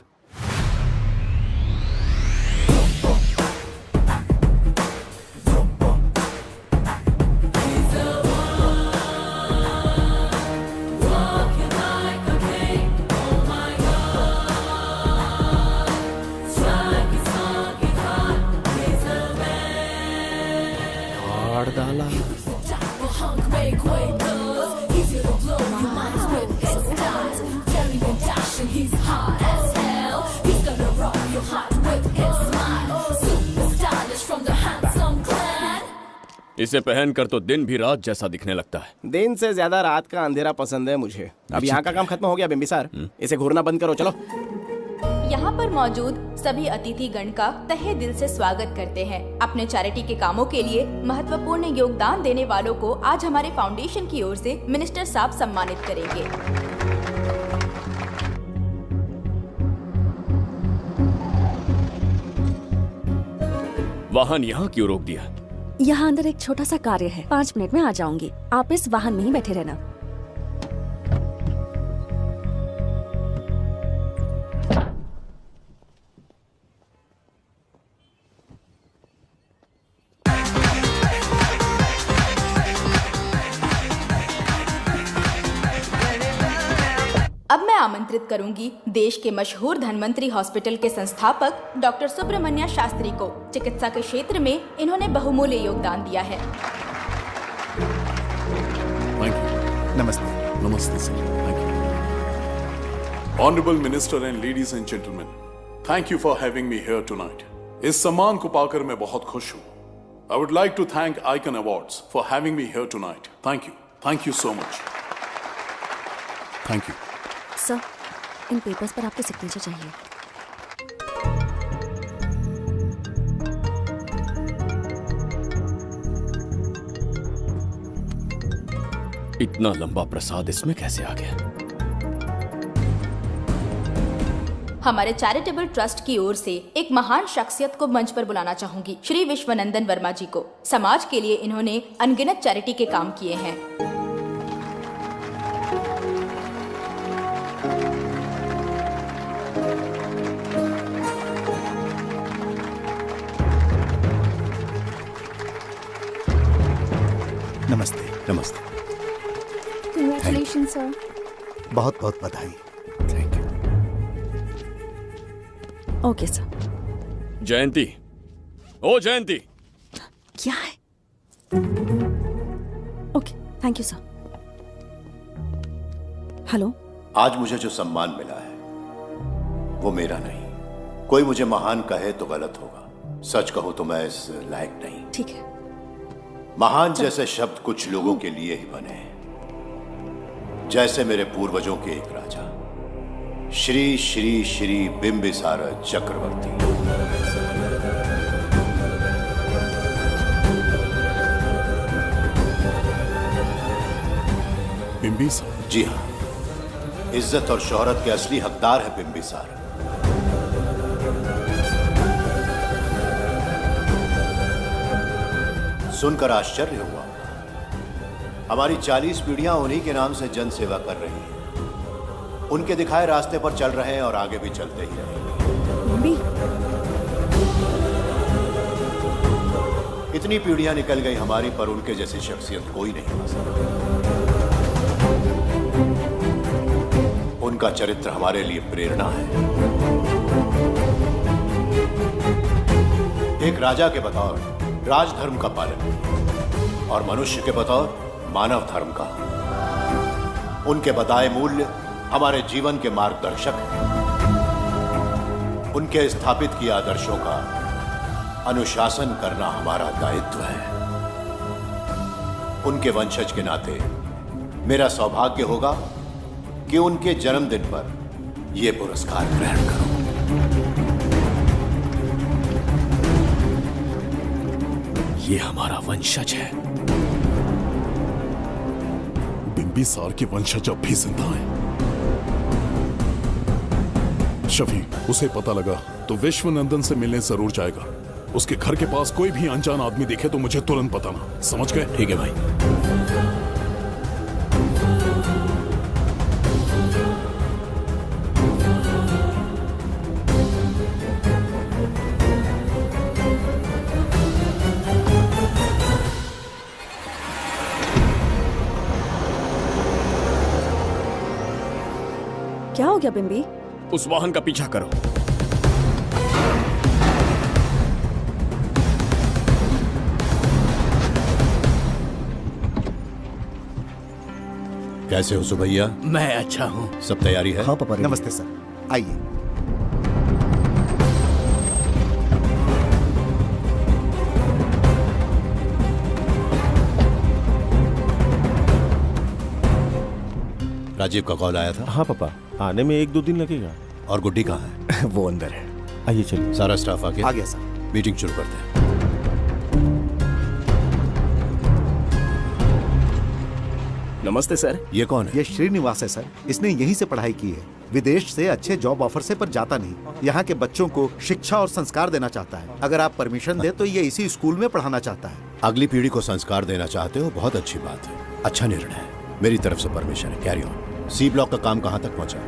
इसे पहनकर तो दिन भी रात जैसा दिखने लगता है। दिन से ज्यादा रात का अंधेरा पसंद है मुझे। अब यहाँ का काम खत्म हो गया बिम्बिसार, इसे घूरना बंद करो। चलो। यहाँ पर मौजूद सभी अतिथि गण का तहे दिल से स्वागत करते हैं। अपने चैरिटी के कामों के लिए महत्वपूर्ण योगदान देने वालों को आज हमारे फाउंडेशन की ओर से मिनिस्टर साहब सम्मानित करेंगे। वाहन यहाँ क्यों रोक दिया? यहाँ अंदर एक छोटा सा कार्य है, 5 मिनट में आ जाऊंगी। आप इस वाहन में ही बैठे रहना। अब मैं आमंत्रित करूंगी देश के मशहूर धन्वंतरी हॉस्पिटल के संस्थापक डॉक्टर सुब्रमण्य शास्त्री को। चिकित्सा के क्षेत्र में इन्होंने बहुमूल्य योगदान दिया है। नमस्ते। नमस्ते sir. Honorable Minister and ladies and gentlemen, thank you for having me here tonight. इस सम्मान को पाकर मैं बहुत खुश हूँ. I would like to thank Icon Awards for having me here tonight. Thank you. Thank you so much. Thank you. Sir, in papers पर आपके सिग्नेचर चाहिए. इतना लंबा प्रसाद इसमें कैसे आ गया? हमारे चैरिटेबल ट्रस्ट की ओर से एक महान शख्सियत को मंच पर बुलाना चाहूंगी, श्री विश्वनंदन वर्मा जी को। समाज के लिए इन्होंने अनगिनत चैरिटी के काम किए हैं। नमस्ते। नमस्ते। Congratulations, sir. बहुत बहुत बधाई। Okay sir. जयंती, ओ जयंती। क्या है? Okay, thank you sir. Hello. आज मुझे जो सम्मान मिला है वो मेरा नहीं। कोई मुझे महान कहे तो गलत होगा, सच कहूं तो मैं इस लायक नहीं। ठीक है। महान जैसे शब्द कुछ लोगों के लिए ही बने हैं, जैसे मेरे पूर्वजों के एक राजा श्री श्री श्री बिंबिसार चक्रवर्ती। बिंबिसार? जी हाँ, इज्जत और शोहरत के असली हकदार है बिंबिसार। सुनकर आश्चर्य हुआ। हमारी 40 पीढ़ियां उन्हीं के नाम से जन सेवा कर रही हैं। उनके दिखाए रास्ते पर चल रहे हैं और आगे भी चलते ही रहेंगे। इतनी पीढ़ियां निकल गई हमारी, पर उनके जैसी शख्सियत कोई नहीं आ सकता। उनका चरित्र हमारे लिए प्रेरणा है। एक राजा के बतौर राजधर्म का पालन और मनुष्य के बतौर मानव धर्म का। उनके बताए मूल्य हमारे जीवन के मार्गदर्शक हैं। उनके स्थापित किए आदर्शों का अनुशासन करना हमारा दायित्व है। उनके वंशज के नाते मेरा सौभाग्य होगा कि उनके जन्मदिन पर यह पुरस्कार ग्रहण करूं। ये हमारा वंशज है। बिंबिसार के वंशज अब भी जिंदा हैं। शफी, उसे पता लगा तो विश्वनंदन से मिलने जरूर जाएगा। उसके घर के पास कोई भी अनजान आदमी दिखे तो मुझे तुरंत बताना। समझ गए? ठीक है भाई। क्या हो गया बिंबी? उस वाहन का पीछा करो। कैसे हो सुभैया? मैं अच्छा हूँ। सब तैयारी है? हाँ पापा। नमस्ते सर, आइए। राजीव का कॉल आया था? हाँ पापा, आने में 1-2 दिन लगेगा। और गुड्डी कहाँ है? वो अंदर है। आइए चलिए। सारा स्टाफ आ गया? आ गया सर। मीटिंग शुरू करते हैं। नमस्ते सर। ये कौन है? ये श्रीनिवास है सर। इसने यहीं से पढ़ाई की है। विदेश से अच्छे जॉब ऑफर से पर जाता नहीं। यहाँ के बच्चों को शिक्षा और संस्कार देना चाहता है। अगर आप परमिशन दे तो ये इसी स्कूल में पढ़ाना चाहता है। अगली पीढ़ी को संस्कार देना चाहते हो, बहुत अच्छी बात है। अच्छा निर्णय है। मेरी तरफ से परमिशन है। Carry on. सी ब्लॉक का काम कहाँ तक पहुंचा?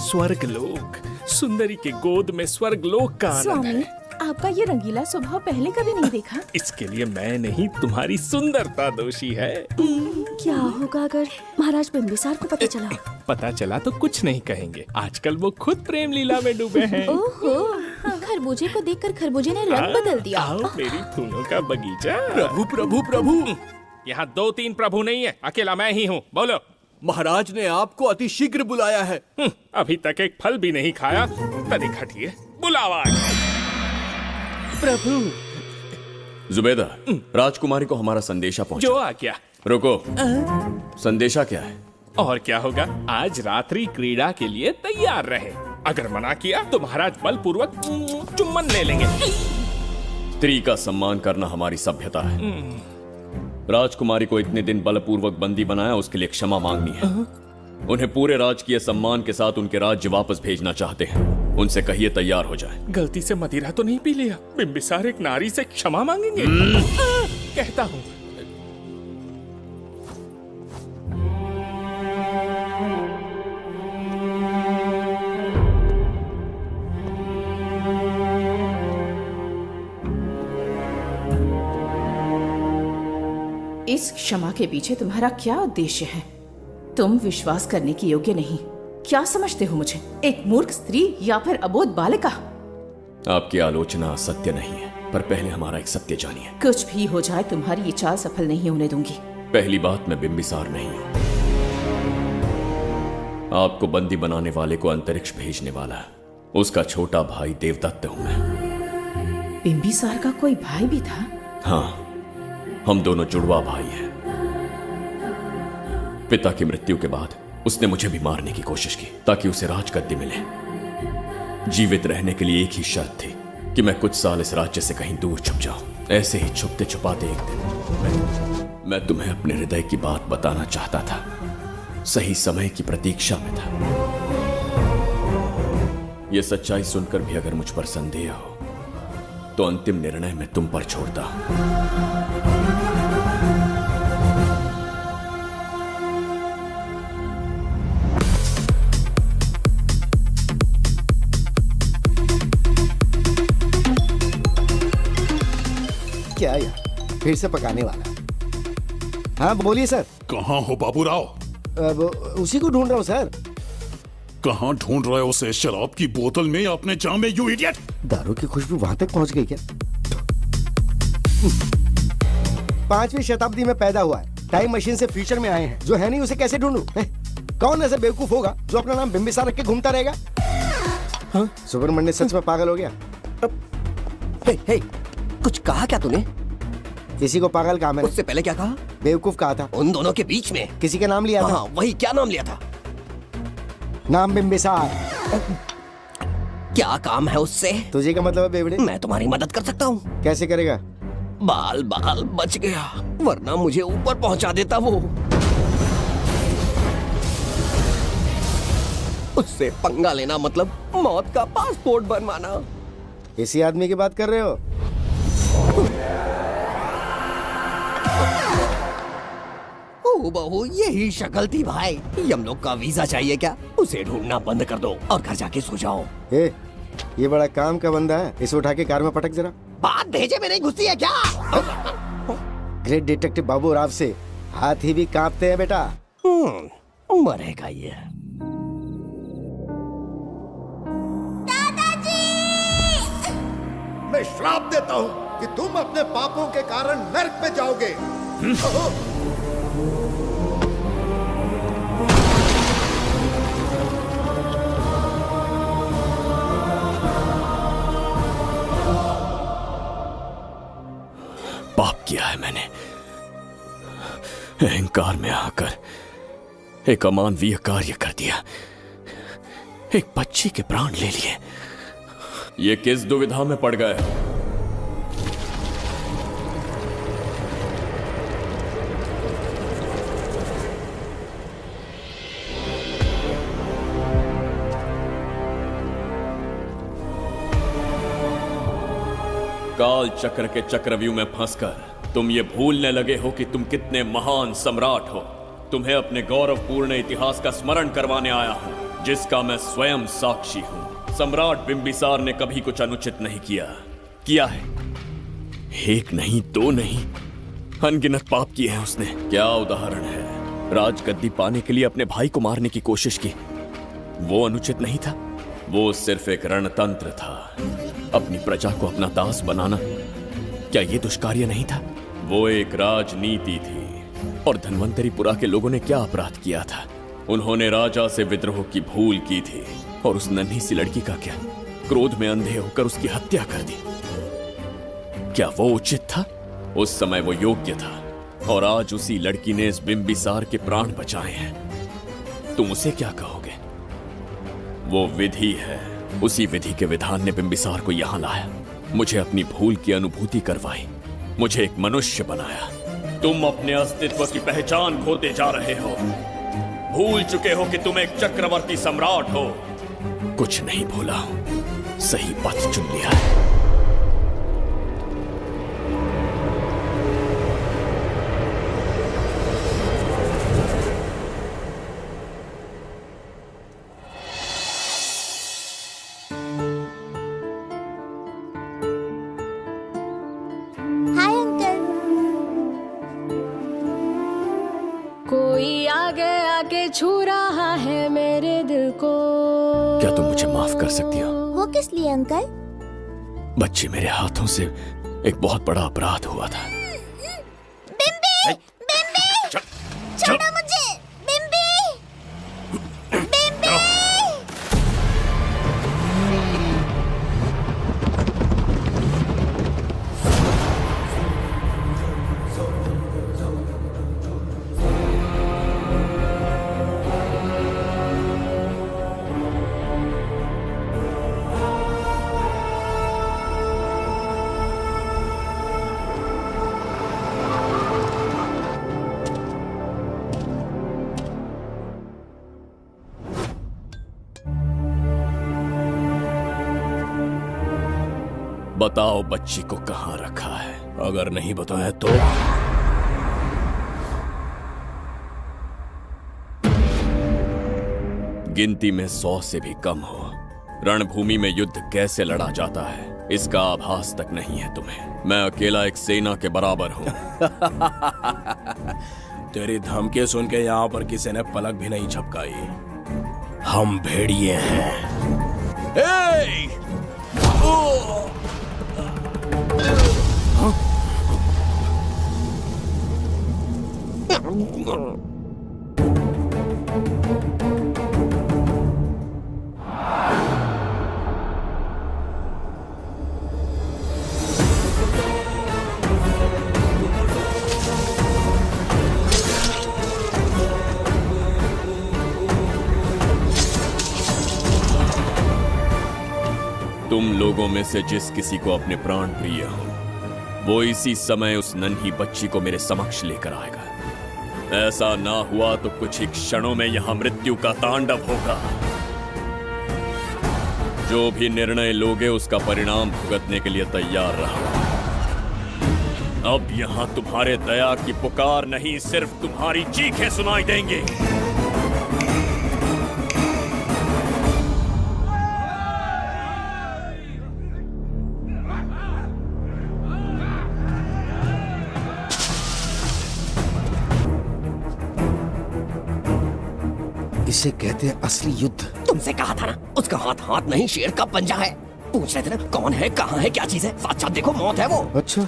स्वर्गलोक, सुंदरी के गोद में स्वर्गलोक का आनंद स्वामी, है। आपका ये रंगीला स्वभाव पहले कभी नहीं देखा। इसके लिए मैं नहीं, तुम्हारी सुंदरता दोषी है। क्या होगा अगर महाराज बिंबिसार को पता चला? पता चला तो कुछ नहीं कहेंगे, आजकल वो खुद प्रेम लीला में डूबे हैं। ओहो, खरबूजे को देखकर खरबूजे ने रंग बदल दिया। आओ मेरी फूलों का बगीचा। प्रभु प्रभु प्रभु, यहाँ 2-3 प्रभु नहीं है, अकेला मैं ही हूँ। बोलो। महाराज ने आपको अति शीघ्र बुलाया है। अभी तक एक फल भी नहीं खाया, तनिक हटिए, बुलावा। प्रभु। जुबेदा, राजकुमारी को हमारा संदेशा पहुंचा। जो आ गया। रुको, संदेशा क्या है? और क्या होगा, आज रात्रि क्रीड़ा के लिए तैयार रहे। अगर मना किया तो महाराज बलपूर्वक चुम्बन ले लेंगे। स्त्री का सम्मान करना हमारी सभ्यता है। राजकुमारी को इतने दिन बलपूर्वक बंदी बनाया, उसके लिए क्षमा मांगनी है। उन्हें पूरे राजकीय सम्मान के साथ उनके राज्य वापस भेजना चाहते हैं। उनसे कहिए तैयार हो जाए। गलती से मदिरा तो नहीं पी लिया? बिंबिसार एक नारी से क्षमा मांगेंगे? कहता हूँ। इस क्षमा के पीछे तुम्हारा क्या उद्देश्य है? तुम विश्वास करने की योग्य नहीं। क्या समझते हो मुझे, एक मूर्ख स्त्री या फिर अबोध बालिका? आपकी आलोचना सत्य नहीं है, पर पहले हमारा एक सत्य जानिए। कुछ भी हो जाए, तुम्हारी ये चाल सफल नहीं होने दूंगी। पहली बात, मैं बिंबिसार नहीं हूं। आपको बंदी बनाने वाले को अंतरिक्ष भेजने वाला उसका छोटा भाई देवदत्त हूं मैं। बिंबिसार का कोई भाई भी था? हाँ, हम दोनों जुड़वा भाई हैं। पिता की मृत्यु के बाद उसने मुझे भी मारने की कोशिश की ताकि उसे राजगद्दी मिले। जीवित रहने के लिए एक ही शर्त थी कि मैं कुछ साल इस राज्य से कहीं दूर छुप जाऊं। ऐसे ही छुपते छुपाते एक दिन मैं तुम्हें अपने हृदय की बात बताना चाहता था। सही समय की प्रतीक्षा में था। यह सच्चाई सुनकर भी अगर मुझ पर संदेह हो तो अंतिम निर्णय मैं तुम पर छोड़ता हूं। क्या यार, फिर से पकाने वाला? हाँ बोलिए सर। कहाँ हो बाबूराव? अब उसी को ढूंढ रहा हूँ सर। कहाँ ढूंढ रहे हो उसे? शराब की बोतल में या अपने जाम में, यू इडियट? दारू की खुशबू वहां तक पहुंच गई क्या? 5वीं शताब्दी में पैदा हुआ है, टाइम मशीन से फ्यूचर में आए हैं। जो है नहीं उसे कैसे ढूंढूं? कौन ऐसा बेवकूफ होगा जो अपना नाम बिंबिसार रख के घूमता रहेगा? हाँ? सुब्रमण्य सच में पागल हो गया। हे, कुछ कहा क्या तूने? किसी को पागल कहा मैंने। उससे पहले क्या कहा? बेवकूफ कहा था। उन दोनों के बीच में किसी का नाम लिया था। हाँ, वही, क्या नाम लिया था? नाम बिंबिसार। क्या काम है उससे? तुझे क्या मतलब है बेवड़े? मैं तुम्हारी मदद कर सकता हूँ। कैसे करेगा? बाल बच गया, वरना मुझे ऊपर पहुंचा देता वो। उससे पंगा लेना मतलब मौत का पासपोर्ट बनवाना। इसी आदमी की बात कर रहे हो? ओ बहू, यही शक्ल थी भाई। यमलोक का वीजा चाहिए क्या? उसे ढूंढना बंद कर दो और घर जाके सो जाओ। ये बड़ा काम का बंदा है, इसे उठा के कार में पटक जरा। बात भेजे में नहीं घुसती है क्या? ग्रेट डिटेक्टिव बाबू राव से हाथी भी कांपते हैं बेटा। मरेगा ये। मैं श्राप देता हूँ कि तुम अपने पापों के कारण नरक में जाओगे। पाप किया है मैंने। अहंकार में आकर एक अमानवीय कार्य कर दिया। एक बच्ची के प्राण ले लिए। ये किस दुविधा में पड़ गए? काल चक्र के चक्रव्यूह में फंसकर तुम ये भूलने लगे हो कि तुम कितने महान सम्राट हो। तुम्हें अपने गौरवपूर्ण इतिहास का स्मरण करवाने आया हूं। जिसका मैं स्वयं साक्षी हूं। सम्राट बिंबिसार ने कभी कुछ अनुचित नहीं किया है। एक नहीं, दो नहीं, अनगिनत पाप किए हैं उसने। क्या उदाहरण है। राजगद्दी पाने के लिए अपने भाई को मारने की कोशिश की, वो अनुचित नहीं था। वो सिर्फ एक रणतंत्र था। अपनी प्रजा को अपना दास बनाना, क्या ये दुष्कार्य नहीं था? वो एक राजनीति थी। और धन्वंतरीपुरा के लोगों ने क्या अपराध किया था? उन्होंने राजा से विद्रोह की भूल की थी। और उस नन्ही सी लड़की का क्या? क्रोध में अंधे होकर उसकी हत्या कर दी। क्या वो उचित था? उस समय वो योग्य था। और आज उसी लड़की ने इस बिंबिसार के प्राण बचाए हैं। तुम उसे क्या कहोगे? वो विधि है। उसी विधि के विधान ने बिंबिसार को यहां लाया, मुझे अपनी भूल की अनुभूति करवाई, मुझे एक मनुष्य बनाया। तुम अपने अस्तित्व की पहचान खोते जा रहे हो। भूल चुके हो कि तुम एक चक्रवर्ती सम्राट हो। कुछ नहीं भूला हूं, सही पथ चुन लिया है। Hi uncle. कोई आगे आके छू रहा है मेरे दिल को। क्या तुम मुझे माफ कर सकती हो? वो किस लिए अंकल? बच्ची, मेरे हाथों से एक बहुत बड़ा अपराध हुआ था। बिम्बी! बिम्बी! छोड़ो मुझे! बिम्बी! बिम्बी! बताओ बच्ची को कहां रखा है? अगर नहीं बताया तो गिनती में 100 से भी कम हो। रणभूमि में युद्ध कैसे लड़ा जाता है इसका आभास तक नहीं है तुम्हें। मैं अकेला एक सेना के बराबर हूं। तेरी धमकी सुन के यहाँ पर किसी ने पलक भी नहीं झपकाई। हम भेड़िए हैं। तुम लोगों में से जिस किसी को अपने प्राण प्रिय हो, वो इसी समय उस नन्ही बच्ची को मेरे समक्ष लेकर आएगा। ऐसा ना हुआ तो कुछ ही क्षणों में यहां मृत्यु का तांडव होगा। जो भी निर्णय लोगे उसका परिणाम भुगतने के लिए तैयार रहो। अब यहां तुम्हारे दया की पुकार नहीं, सिर्फ तुम्हारी चीखें सुनाई देंगी। इसे कहते हैं असली युद्ध। तुमसे कहा था ना, उसका हाथ हाथ नहीं शेर का पंजा है। पूछ रहे थे ना कौन है, कहाँ है, क्या चीज है। साथ साथ देखो, मौत है वो। अच्छा।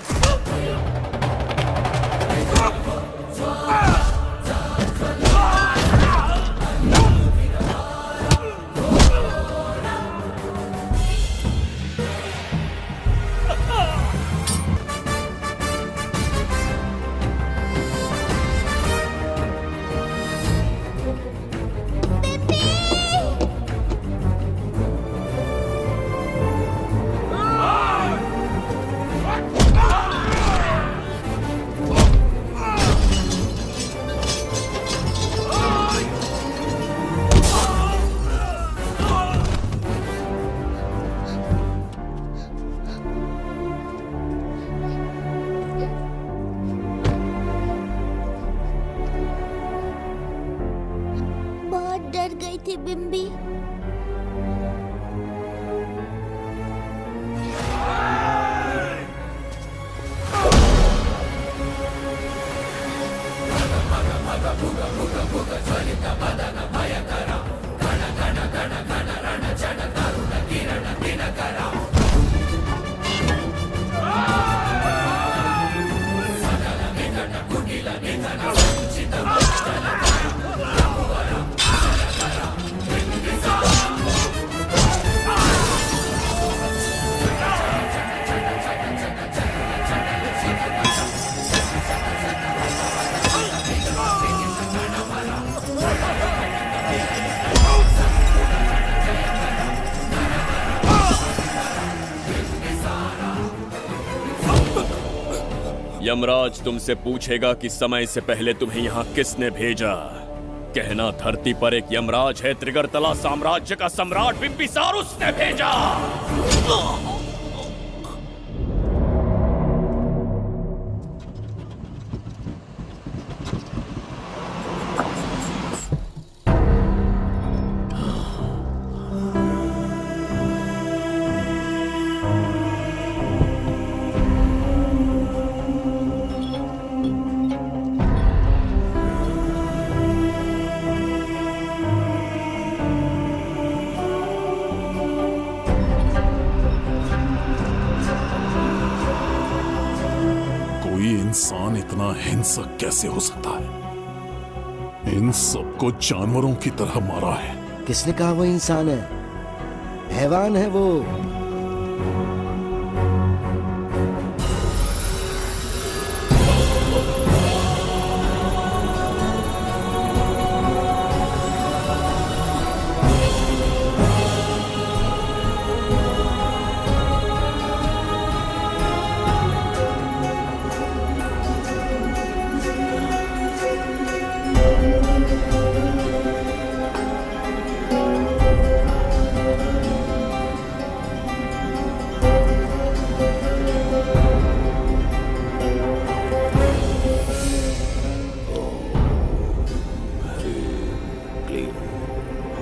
बिम्बी। यमराज तुमसे पूछेगा कि समय से पहले तुम्हें यहाँ किसने भेजा। कहना धरती पर एक यमराज है, त्रिगर्तला साम्राज्य का सम्राट बिम्बिसार उसने भेजा। इंसान इतना हिंसक कैसे हो सकता है? इन सबको जानवरों की तरह मारा है। किसने कहा वो इंसान है? हैवान है वो।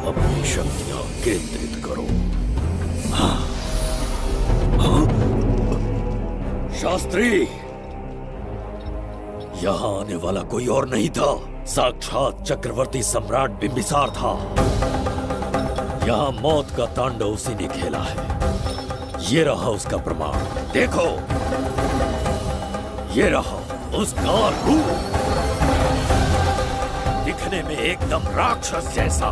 अपनी शक्तियां केंद्रित करो। शास्त्री, यहां आने वाला कोई और नहीं था, साक्षात चक्रवर्ती सम्राट बिम्बिसार था। यहां मौत का तांडव उसी ने खेला है। ये रहा उसका प्रमाण, देखो, ये रहा उसका रूप, दिखने में एकदम राक्षस जैसा।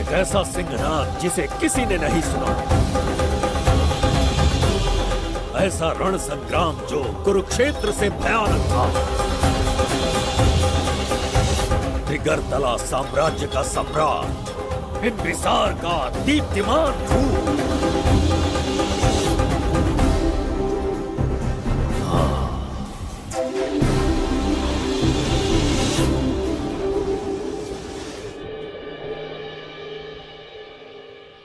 एक ऐसा सिंहनाद जिसे किसी ने नहीं सुना, ऐसा रण संग्राम जो कुरुक्षेत्र से भयानक था। त्रिगर्तला साम्राज्य का सम्राट बिम्बिसार का दीप्तिमान रूप।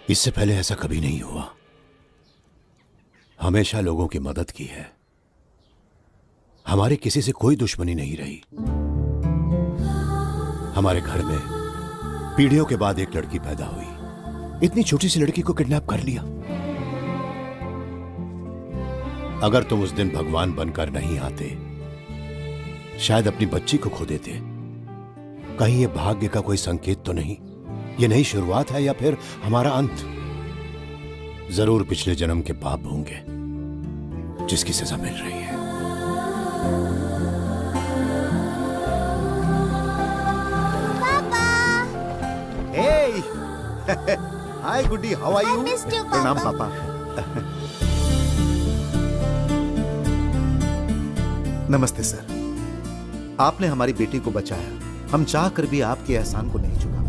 इससे पहले ऐसा कभी नहीं हुआ। हमेशा लोगों की मदद की है। हमारी किसी से कोई दुश्मनी नहीं रही। हमारे घर में पीढ़ियों के बाद एक लड़की पैदा हुई। इतनी छोटी सी लड़की को किडनैप कर लिया। अगर तुम उस दिन भगवान बनकर नहीं आते, शायद अपनी बच्ची को खो देते। कहीं ये भाग्य का कोई संकेत तो नहीं? ये नई शुरुआत है या फिर हमारा अंत? जरूर पिछले जन्म के पाप होंगे जिसकी सजा मिल रही है। Hey! Hi, Goody. How are you? I missed you, प्रणाम Papa. पापा। नमस्ते सर। आपने हमारी बेटी को बचाया। हम चाह कर भी आपके एहसान को नहीं चुका पाए।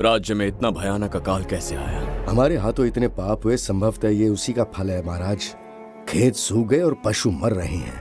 राज्य में इतना भयानक अकाल कैसे आया? हमारे हाथों इतने पाप हुए, संभवतः ये उसी का फल है महाराज। खेत सूख गए और पशु मर रहे हैं।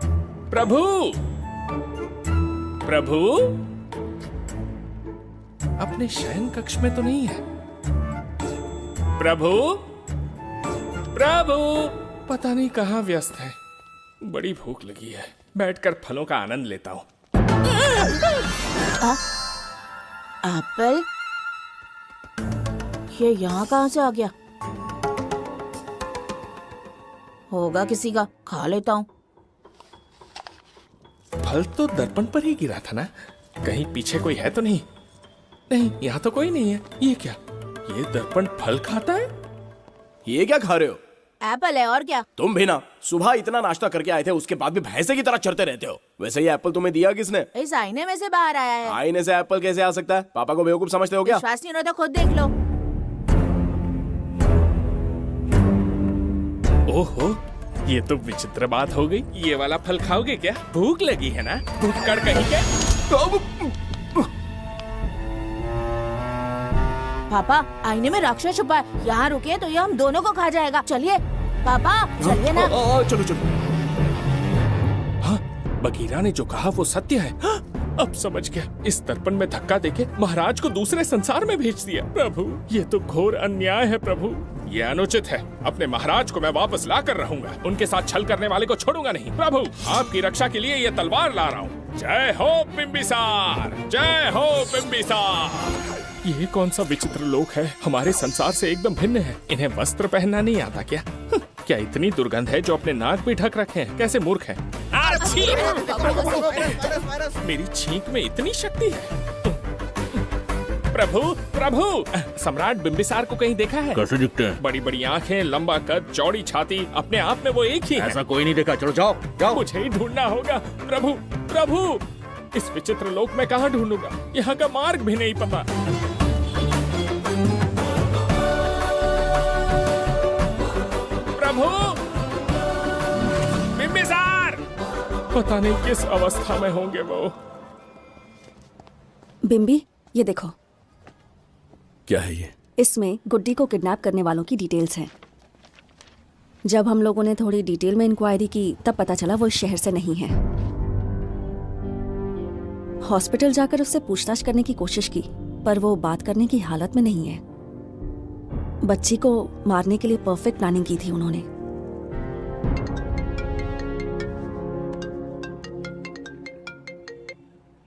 प्रभु, प्रभु, अपने शयन कक्ष में तो नहीं है। प्रभु, प्रभु, पता नहीं कहाँ व्यस्त है। बड़ी भूख लगी है, बैठकर फलों का आनंद लेता हूँ। एप्पल, ये यहाँ कहाँ से आ गया? होगा किसी का, खा लेता हूँ। फल तो दर्पण पर ही गिरा था ना, कहीं पीछे कोई है तो नहीं? नहीं, यहाँ तो कोई नहीं है। ये क्या, ये दर्पण फल खाता है? ये क्या खा रहे हो? एप्पल है, और क्या? तुम भी ना, सुबह इतना नाश्ता करके आए थे, उसके बाद भी भैंसे की तरह चरते रहते हो। वैसे ये एप्पल तुम्हें दिया किसने? इस आईने में से बाहर आया है। आईने से एप्पल कैसे आ सकता है? पापा को बेवकूफ समझते हो क्या? विश्वास नहीं हो रहा तो खुद देख लो। ओहो, ये तो विचित्र बात हो गई। ये वाला फल खाओगे क्या? भूख लगी है ना? भूखड़ कहीं के? पापा, आईने में राक्षस छुपा है, यहाँ रुके तो ये हम दोनों को खा जाएगा। चलिए पापा, चलिए ना। चलो चलो। हाँ, बगीरा ने जो कहा वो सत्य है। हाँ, अब समझ गया। इस दर्पण में धक्का देके महाराज को दूसरे संसार में भेज दिया। प्रभु, ये तो घोर अन्याय है प्रभु। ये अनुचित है। अपने महाराज को मैं वापस ला कर रहूंगा। उनके साथ छल करने वाले को छोड़ूंगा नहीं। प्रभु, आपकी रक्षा के लिए ये तलवार ला रहा हूँ। जय हो बिंबिसार, जय हो बिंबिसार। ये कौन सा विचित्र लोक है, हमारे संसार से एकदम भिन्न है। इन्हें वस्त्र पहनना नहीं आता क्या? क्या इतनी दुर्गंध है जो अपने नाक भी ढक रखे हैं? कैसे मूर्ख हैं। मेरी छींक में इतनी शक्ति है। प्रभु, प्रभु, सम्राट बिंबिसार को कहीं देखा है? कैसे दिखते हैं? बड़ी बड़ी आंखें, लंबा कद, चौड़ी छाती, अपने आप में वो एक ही है। ऐसा कोई नहीं देखा। चलो जाओ जाओ। मुझे ही ढूंढना होगा। प्रभु, प्रभु, इस विचित्र लोक में कहाँ ढूंढूंगा? यहाँ का मार्ग भी नहीं पता। प्रभु, बिंबिसार, पता नहीं किस अवस्था में होंगे वो। बिम्बी, ये देखो। क्या है ये? इसमें गुड्डी को किडनैप करने वालों की डिटेल्स हैं। जब हम लोगों ने थोड़ी डिटेल में इंक्वायरी की तब पता चला वो इस शहर से नहीं है। हॉस्पिटल जाकर उससे पूछताछ करने की कोशिश की पर वो बात करने की हालत में नहीं है। बच्ची को मारने के लिए परफेक्ट प्लानिंग की थी उन्होंने।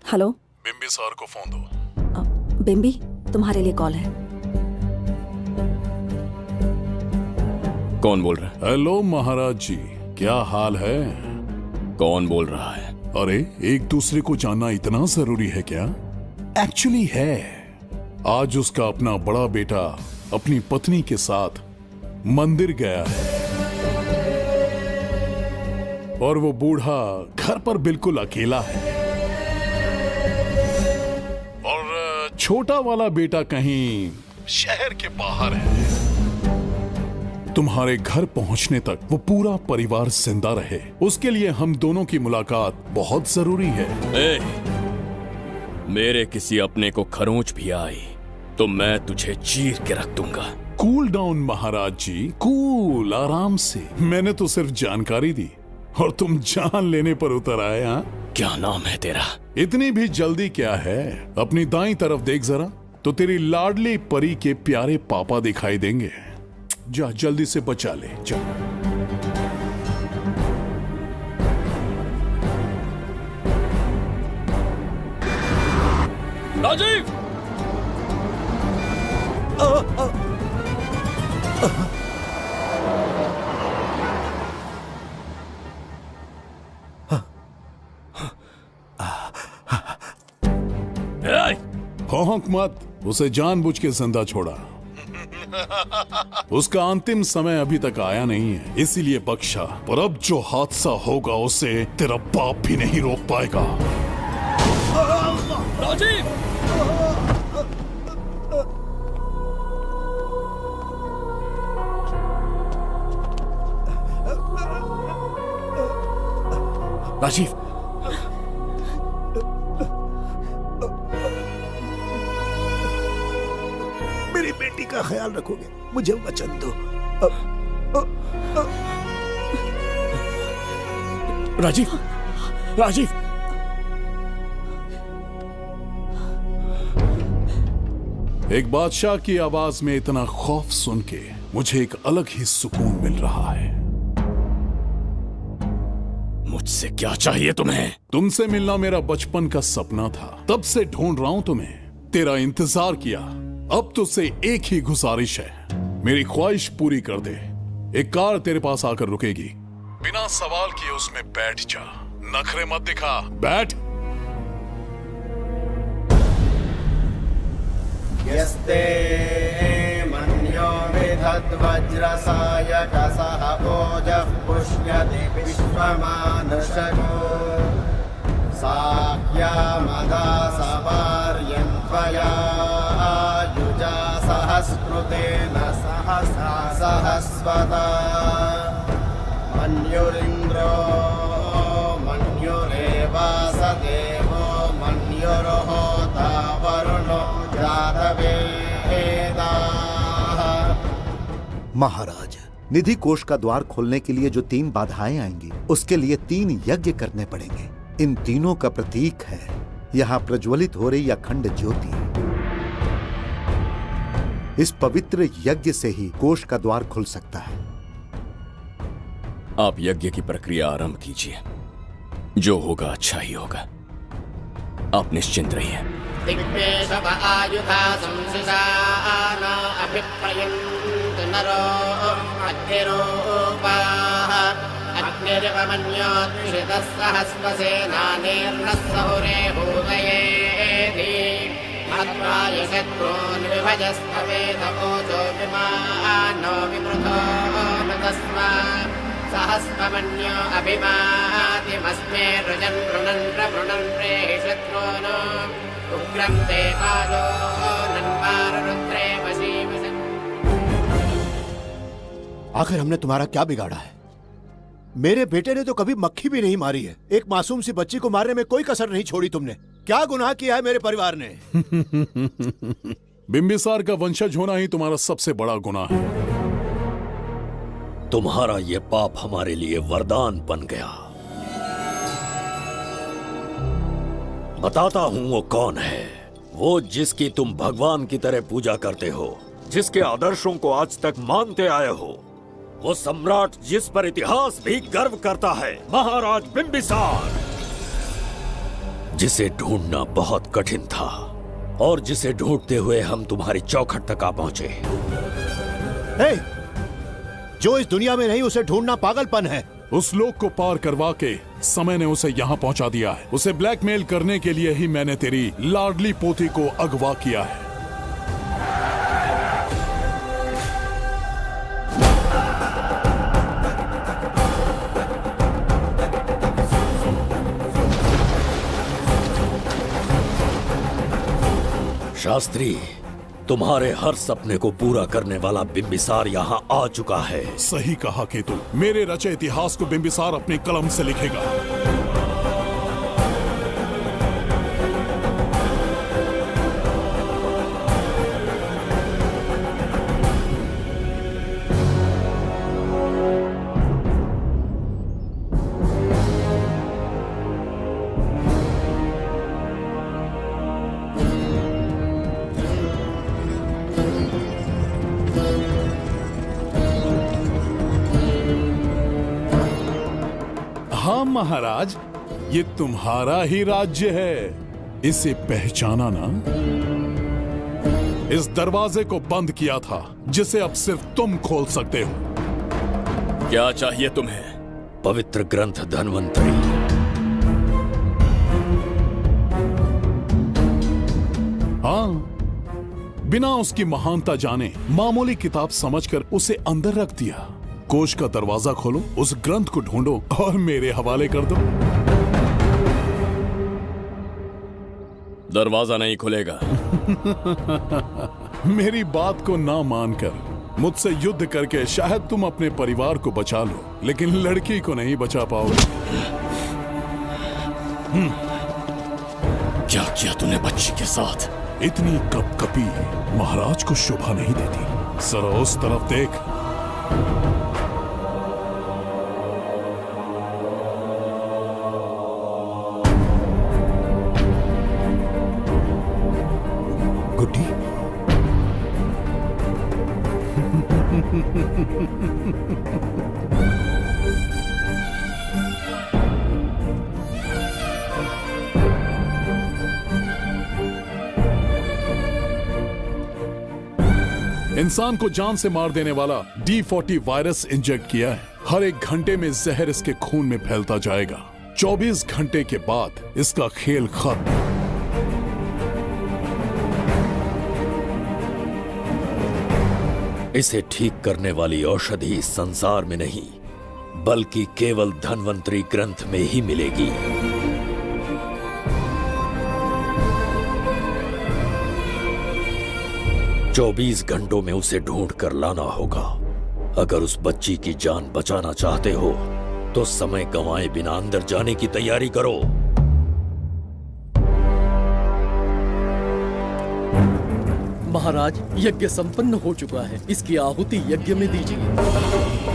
हेलो, बिंबिसार को फोन दो। बिम्बी, तुम्हारे लिए कॉल है। कौन बोल रहा है? हेलो महाराज जी, क्या हाल है? कौन बोल रहा है? अरे, एक दूसरे को जानना इतना जरूरी है क्या? एक्चुअली है। आज उसका अपना बड़ा बेटा अपनी पत्नी के साथ मंदिर गया है और वो बूढ़ा घर पर बिल्कुल अकेला है और छोटा वाला बेटा कहीं शहर के बाहर है। तुम्हारे घर पहुंचने तक वो पूरा परिवार जिंदा रहे, उसके लिए हम दोनों की मुलाकात बहुत जरूरी है। मेरे किसी अपने को खरोंच भी आई तो मैं तुझे चीर के रख दूंगा। कूल डाउन महाराज जी, कूल, आराम से। मैंने तो सिर्फ जानकारी दी और तुम जान लेने पर उतर आए। हाँ, क्या नाम है तेरा? इतनी भी जल्दी क्या है? अपनी दाईं तरफ देख जरा, तो तेरी लाडली परी के प्यारे पापा दिखाई देंगे। जा, जल्दी से बचा ले, जा। राजीव! भौंक मत, उसे जानबूझ के जिंदा छोड़ा। उसका अंतिम समय अभी तक आया नहीं है, इसीलिए बख्शा। पर अब जो हादसा होगा उसे तेरा बाप भी नहीं रोक पाएगा। राजीव! राजीव, मेरी बेटी का ख्याल रखोगे? मुझे वचन दो। राजीव, राजीव, एक बादशाह की आवाज में इतना खौफ सुन के मुझे एक अलग ही सुकून मिल रहा है। मुझसे क्या चाहिए तुम्हें? तुमसे मिलना मेरा बचपन का सपना था, तब से ढूंढ रहा हूं तुम्हें, तेरा इंतजार किया। अब तुझसे एक ही गुजारिश है, मेरी ख्वाहिश पूरी कर दे। एक कार तेरे पास आकर रुकेगी, बिना सवाल किए उसमें बैठ जा, नखरे मत दिखा, बैठ। यस्ते मन्यो विधद्वज्रसायकसः ओजः पुष्यति विश्वमानुषगो साख्यामदा सवार्यन्त्वया युजा सहस्कृतेन सहसा सहस्वता मन्युरिन्द्रो मन्युरेवास देवो मन्युर्होता वरुणो महाराज, निधि कोष का द्वार खोलने के लिए जो 3 बाधाएं आएंगी, उसके लिए 3 यज्ञ करने पड़ेंगे। इन तीनों का प्रतीक है यहाँ प्रज्वलित हो रही अखंड ज्योति। इस पवित्र यज्ञ से ही कोष का द्वार खुल सकता है। आप यज्ञ की प्रक्रिया आरंभ कीजिए, जो होगा अच्छा ही होगा। आप निश्चिंत रहिए। दिग्वेशव आयुधा संसिसाना अभिप्रयन्तु नरो अग्निरूपाः अग्निरिवमन्योत्षितः सहस्रसेनानेर्नः सहुरे भूतयेति हत्वाय शत्रून् विभजस्तवेत ओजो विमानो विमृतो न तस्मात् सहस्रमन्यो अभिमातिमस्मे रुजन् रुणन् प्रवृणन् प्रेहि शत्रून् उग्रं ते आदो नन्वारुद्रे वशीवसन्। आखिर हमने तुम्हारा क्या बिगाड़ा है? मेरे बेटे ने तो कभी मक्खी भी नहीं मारी है। एक मासूम सी बच्ची को मारने में कोई कसर नहीं छोड़ी तुमने। क्या गुनाह किया है मेरे परिवार ने? बिंबिसार का वंशज होना ही तुम्हारा सबसे बड़ा गुनाह है। तुम्हारा ये पाप हमारे लिए वरदान बन गया। बताता हूं वो कौन है। वो जिसकी तुम भगवान की तरह पूजा करते हो, जिसके आदर्शों को आज तक मानते आए हो, वो सम्राट जिस पर इतिहास भी गर्व करता है, महाराज बिंबिसार, जिसे ढूंढना बहुत कठिन था और जिसे ढूंढते हुए हम तुम्हारी चौखट तक आ पहुंचे। जो इस दुनिया में नहीं उसे ढूंढना पागलपन है। उस लोक को पार करवा के समय ने उसे यहाँ पहुंचा दिया है। उसे ब्लैकमेल करने के लिए ही मैंने तेरी लाडली पोती को अगवा किया है। शास्त्री, तुम्हारे हर सपने को पूरा करने वाला बिंबिसार यहाँ आ चुका है। सही कहा केतु, मेरे रचे इतिहास को बिंबिसार अपनी कलम से लिखेगा। हाँ महाराज, ये तुम्हारा ही राज्य है, इसे पहचाना ना? इस दरवाजे को बंद किया था जिसे अब सिर्फ तुम खोल सकते हो। क्या चाहिए तुम्हें? पवित्र ग्रंथ धन्वंतरी। हाँ, बिना उसकी महानता जाने मामूली किताब समझकर उसे अंदर रख दिया। कोष का दरवाजा खोलो, उस ग्रंथ को ढूंढो और मेरे हवाले कर दो। दरवाजा नहीं खुलेगा। मेरी बात को ना मानकर मुझसे युद्ध करके शायद तुम अपने परिवार को बचा लो, लेकिन लड़की को नहीं बचा पाओगे। क्या किया तूने बच्ची के साथ? इतनी कपकपी महाराज को शोभा नहीं देती। जरा उस तरफ देख। इंसान को जान से मार देने वाला D40 वायरस इंजेक्ट किया है। हर 1 घंटे में जहर इसके खून में फैलता जाएगा। 24 घंटे के बाद इसका खेल खत्म। इसे ठीक करने वाली औषधि संसार में नहीं, बल्कि केवल धन्वंतरी ग्रंथ में ही मिलेगी। चौबीस घंटों में उसे ढूंढ कर लाना होगा। अगर उस बच्ची की जान बचाना चाहते हो तो समय गंवाए बिना अंदर जाने की तैयारी करो। महाराज, यज्ञ संपन्न हो चुका है। इसकी आहुति यज्ञ में दीजिए।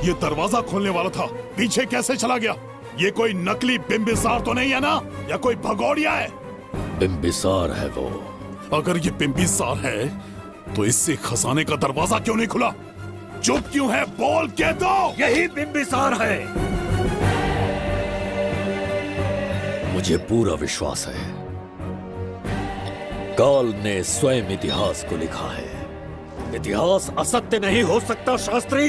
ये दरवाजा खोलने वाला था, पीछे कैसे चला गया? ये कोई नकली बिंबिसार तो नहीं है ना, या कोई भगोड़िया है? बिंबिसार है वो। अगर ये बिंबिसार है तो इससे खजाने का दरवाजा क्यों नहीं खुला? चुप क्यों है? बोल के दो। यही बिंबिसार है। मुझे पूरा विश्वास है। काल ने स्वयं इतिहास को लिखा है। इतिहास असत्य नहीं हो सकता शास्त्री।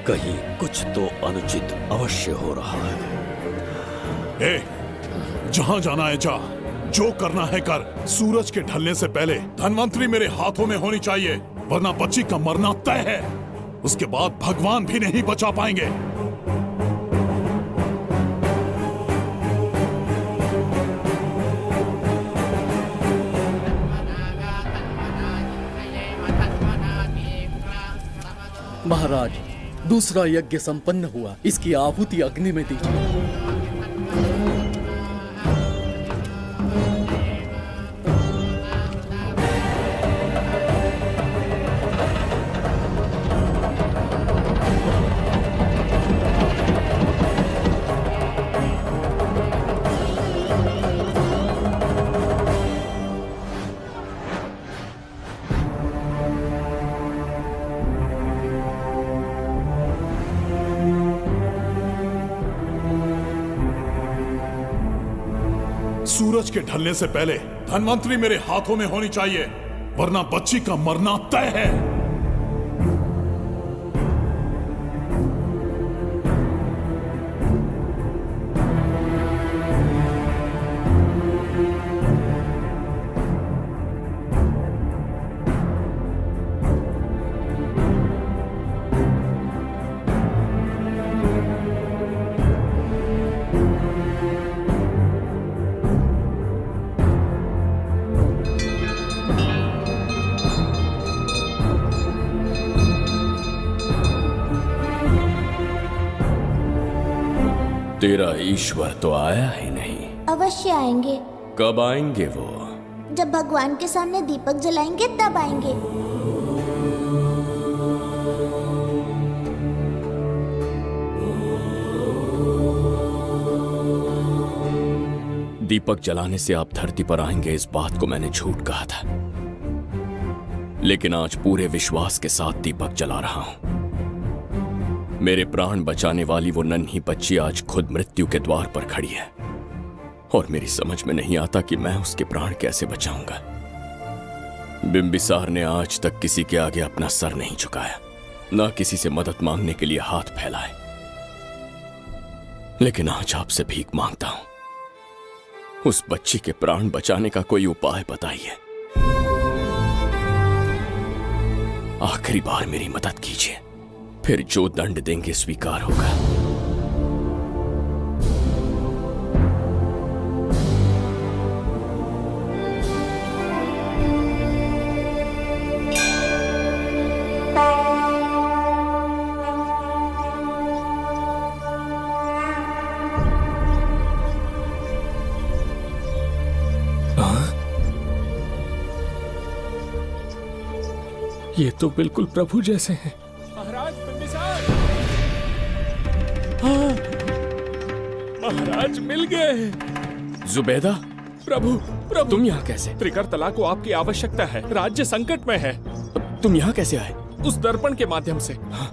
कहीं कुछ तो अनुचित अवश्य हो रहा है। ए, जहां जाना है जा, जो करना है कर। सूरज के ढलने से पहले धन्वंतरी मेरे हाथों में होनी चाहिए, वरना बच्ची का मरना तय है। उसके बाद भगवान भी नहीं बचा पाएंगे। महाराज, दूसरा यज्ञ संपन्न हुआ। इसकी आहुति अग्नि में दीजिए। सूरज के ढलने से पहले धन्वंतरी मेरे हाथों में होनी चाहिए, वरना बच्ची का मरना तय है। तेरा ईश्वर तो आया ही नहीं। अवश्य आएंगे। कब आएंगे वो? जब भगवान के सामने दीपक जलाएंगे तब आएंगे। दीपक जलाने से आप धरती पर आएंगे, इस बात को मैंने झूठ कहा था, लेकिन आज पूरे विश्वास के साथ दीपक जला रहा हूं। मेरे प्राण बचाने वाली वो नन्ही बच्ची आज खुद मृत्यु के द्वार पर खड़ी है और मेरी समझ में नहीं आता कि मैं उसके प्राण कैसे बचाऊंगा। बिंबिसार ने आज तक किसी के आगे अपना सर नहीं झुकाया, ना किसी से मदद मांगने के लिए हाथ फैलाए। लेकिन आज आपसे भीख मांगता हूं, उस बच्ची के प्राण बचाने का कोई उपाय बताइए। आखिरी बार मेरी मदद कीजिए, फिर जो दंड देंगे स्वीकार होगा। ये तो बिल्कुल प्रभु जैसे हैं। महाराज बिंबिसार! हाँ, महाराज मिल गए। जुबैदा, प्रभु प्रभु तुम यहाँ कैसे? त्रिकर्तला को आपकी आवश्यकता है, राज्य संकट में है। तुम यहाँ कैसे आए? उस दर्पण के माध्यम से। हाँ,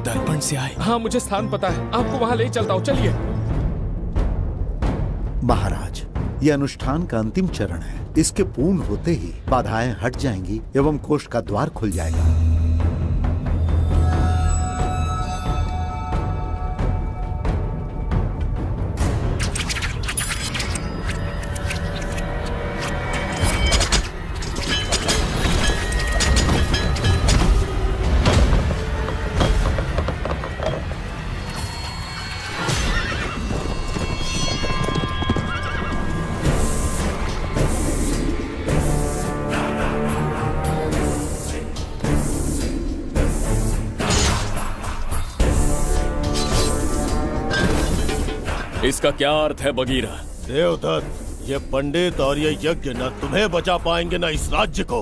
दर्पण से आए? हाँ, मुझे स्थान पता है, आपको वहाँ ले चलता हूँ, चलिए। महाराज, ये अनुष्ठान का अंतिम चरण है। इसके पूर्ण होते ही बाधाएं हट जाएंगी एवं कोष का द्वार खुल जाएगा। इसका क्या अर्थ है बगीरा? देवदत्त, ये पंडित और ये यज्ञ न तुम्हें बचा पाएंगे न इस राज्य को।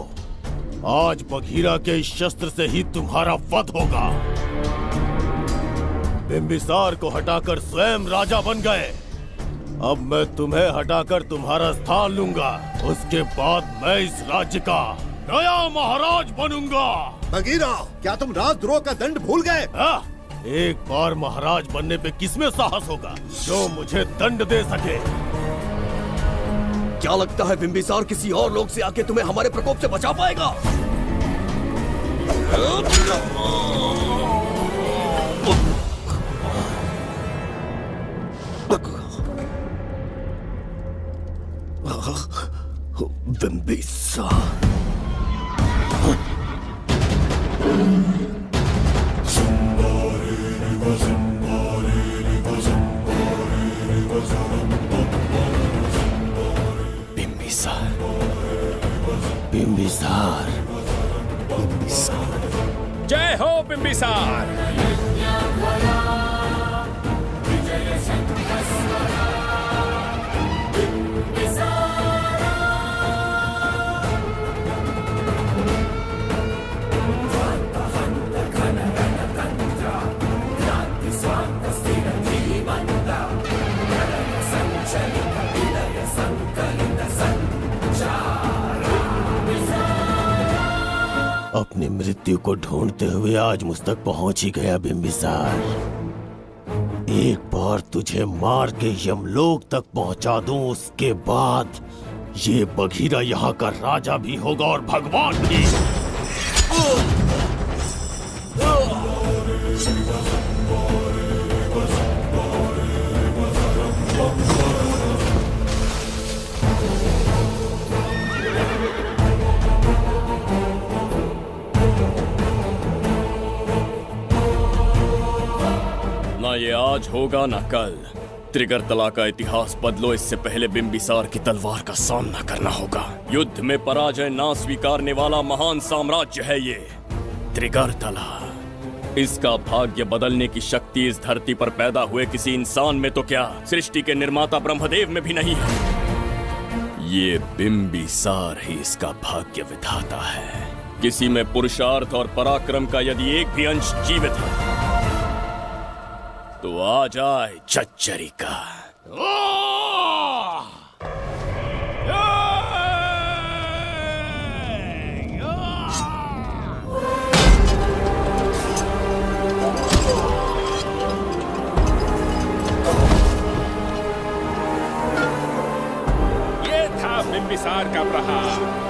आज बघीरा के इस शस्त्र से ही तुम्हारा वध होगा। बिंबिसार को हटाकर स्वयं राजा बन गए, अब मैं तुम्हें हटाकर तुम्हारा स्थान लूंगा। उसके बाद मैं इस राज्य का नया महाराज बनूंगा। बघीरा, क्या तुम राजद्रोह का दंड भूल गए? एक बार महाराज बनने पे किसमें साहस होगा जो मुझे दंड दे सके? क्या लगता है बिंबिसार किसी और लोग से आके तुम्हें हमारे प्रकोप से बचा पाएगा? बिंबिसार बिंबिसार, जय हो बिंबिसार। अपनी मृत्यु को ढूंढते हुए आज मुझ तक पहुंच ही गया बिंबिसार। एक बार तुझे मार के यमलोक तक पहुंचा दूं, उसके बाद ये बघीरा यहाँ का राजा भी होगा और भगवान भी। ना ये आज होगा ना कल। त्रिगर्तला का इतिहास बदलो, इससे पहले बिंबिसार की तलवार का सामना करना होगा। युद्ध में पराजय ना स्वीकारने वाला महान साम्राज्य है ये त्रिगर्तला। इसका भाग्य बदलने की शक्ति इस धरती पर पैदा हुए किसी इंसान में तो क्या, सृष्टि के निर्माता ब्रह्मदेव में भी नहीं है। ये बिंबिसार ही इसका भाग्य विधाता है। किसी में पुरुषार्थ और पराक्रम का यदि एक भी अंश जीवित है तो आ जाए चच्चरी का। बिंबिसार का प्रहार।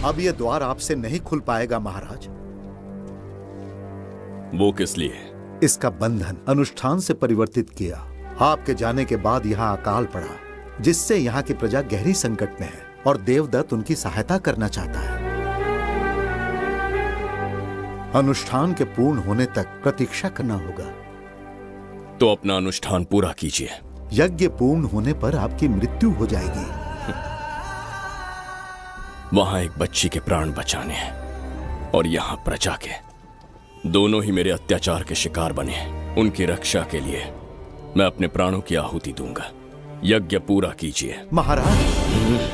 अब ये द्वार आपसे नहीं खुल पाएगा महाराज। वो किस लिए? इसका बंधन अनुष्ठान से परिवर्तित किया। आपके जाने के बाद यहाँ अकाल पड़ा, जिससे यहाँ की प्रजा गहरी संकट में है और देवदत्त उनकी सहायता करना चाहता है। अनुष्ठान के पूर्ण होने तक प्रतीक्षा करना होगा। तो अपना अनुष्ठान पूरा कीजिए। यज्ञ पूर्ण होने पर आपकी मृत्यु हो जाएगी। वहां एक बच्ची के प्राण बचाने हैं और यहाँ प्रजा के, दोनों ही मेरे अत्याचार के शिकार बने हैं। उनकी रक्षा के लिए मैं अपने प्राणों की आहुति दूंगा। यज्ञ पूरा कीजिए महाराज।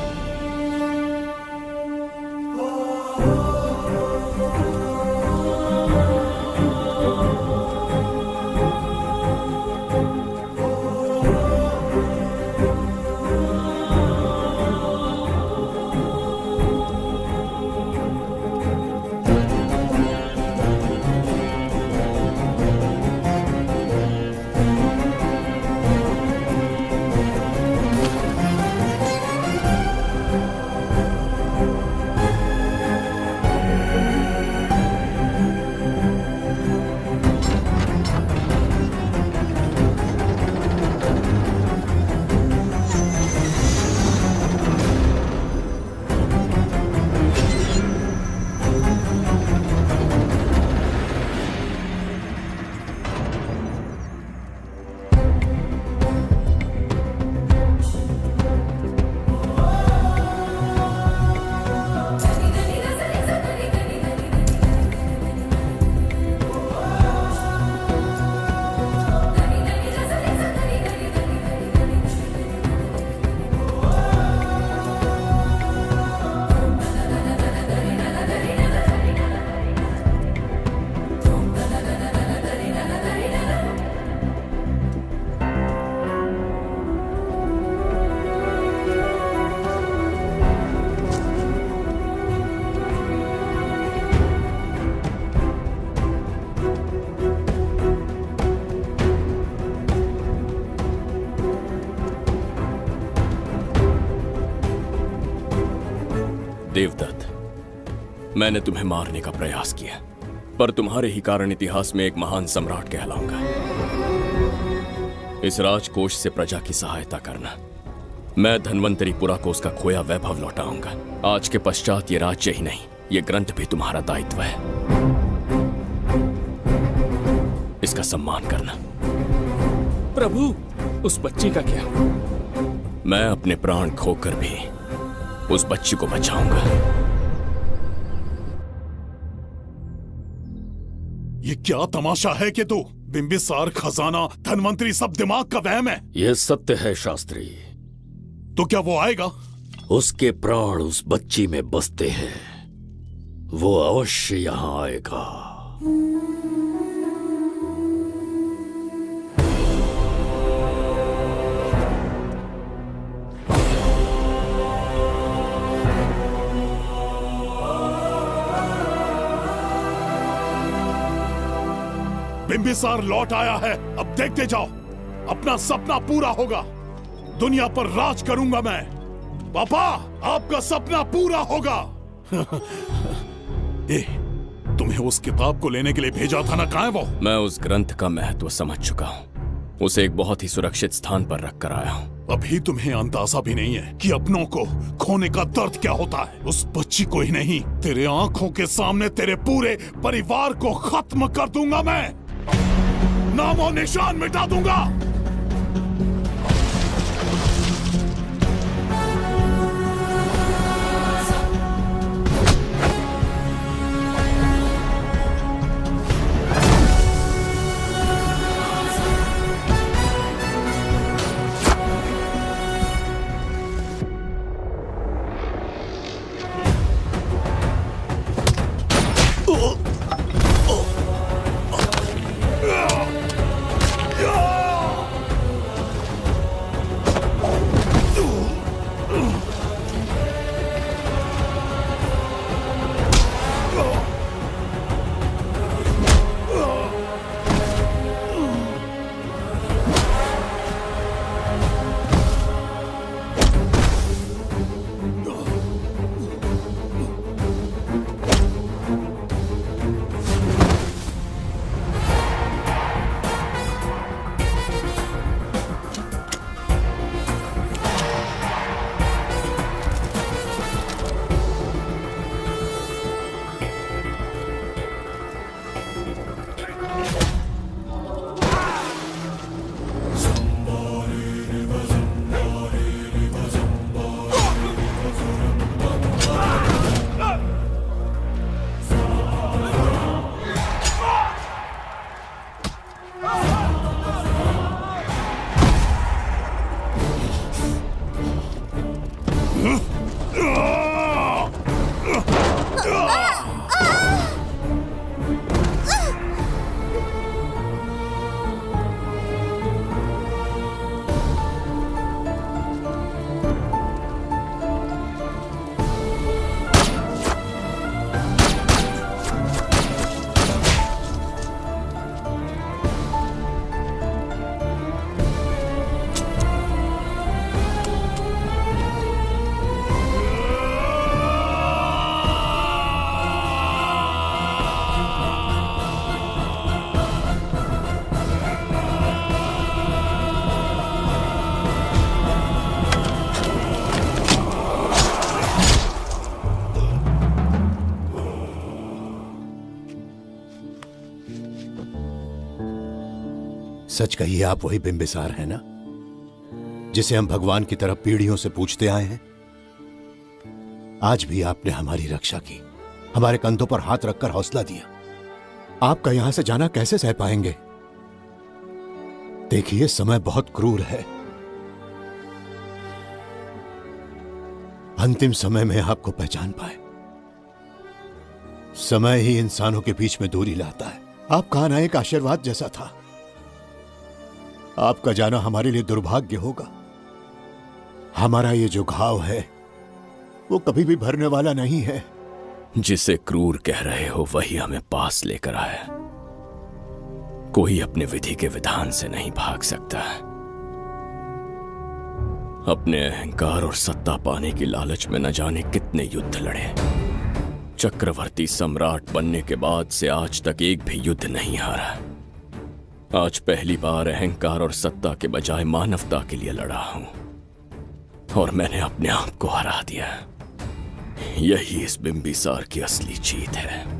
देवदत्त, मैंने तुम्हें मारने का प्रयास किया, पर तुम्हारे ही कारण इतिहास में एक महान सम्राट कहलाऊंगा। इस राजकोष से प्रजा की सहायता करना। मैं धन्वंतरीपुरा को उसका खोया वैभव लौटाऊंगा। आज के पश्चात ये राज्य ही नहीं, ये ग्रंथ भी तुम्हारा दायित्व है। इसका सम्मान करना। प्रभु, उस बच्ची का क्या? मैं अपने प्राण खोकर भी उस बच्ची को बचाऊंगा। ये क्या तमाशा है कि तू बिंबिसार, खजाना, धनवंतरी सब दिमाग का वहम है? यह सत्य है शास्त्री। तो क्या वो आएगा? उसके प्राण उस बच्ची में बसते हैं। वो अवश्य यहाँ आएगा। बिंबिसार लौट आया है। अब देखते जाओ, अपना सपना पूरा होगा। दुनिया पर राज करूंगा मैं। पापा, आपका सपना पूरा होगा। ए, तुम्हें उस किताब को लेने के लिए भेजा था ना, कहाँ है वो? मैं उस ग्रंथ का महत्व समझ चुका हूँ। उसे एक बहुत ही सुरक्षित स्थान पर रख कर आया हूँ। अभी तुम्हें अंदाजा भी नहीं है कि अपनों को खोने का दर्द क्या होता है। उस बच्ची को ही नहीं, तेरे आंखों के सामने तेरे पूरे परिवार को खत्म कर दूंगा मैं। नामो निशान मिटा दूंगा। सच कहिए, आप वही बिंबिसार हैं ना, जिसे हम भगवान की तरफ पीढ़ियों से पूछते आए हैं? आज भी आपने हमारी रक्षा की, हमारे कंधों पर हाथ रखकर हौसला दिया। आपका यहां से जाना कैसे सह पाएंगे? देखिए, समय बहुत क्रूर है। अंतिम समय में आपको पहचान पाए। समय ही इंसानों के बीच में दूरी लाता है। आपका आना एक आशीर्वाद जैसा था। आपका जाना हमारे लिए दुर्भाग्य होगा। हमारा ये जो घाव है वो कभी भी भरने वाला नहीं है। जिसे क्रूर कह रहे हो वही हमें पास लेकर आया। कोई अपने विधि के विधान से नहीं भाग सकता। अपने अहंकार और सत्ता पाने की लालच में न जाने कितने युद्ध लड़े। चक्रवर्ती सम्राट बनने के बाद से आज तक एक भी युद्ध नहीं हारा। आज पहली बार अहंकार और सत्ता के बजाय मानवता के लिए लड़ा हूं, और मैंने अपने आप को हरा दिया। यही इस बिंबिसार की असली जीत है।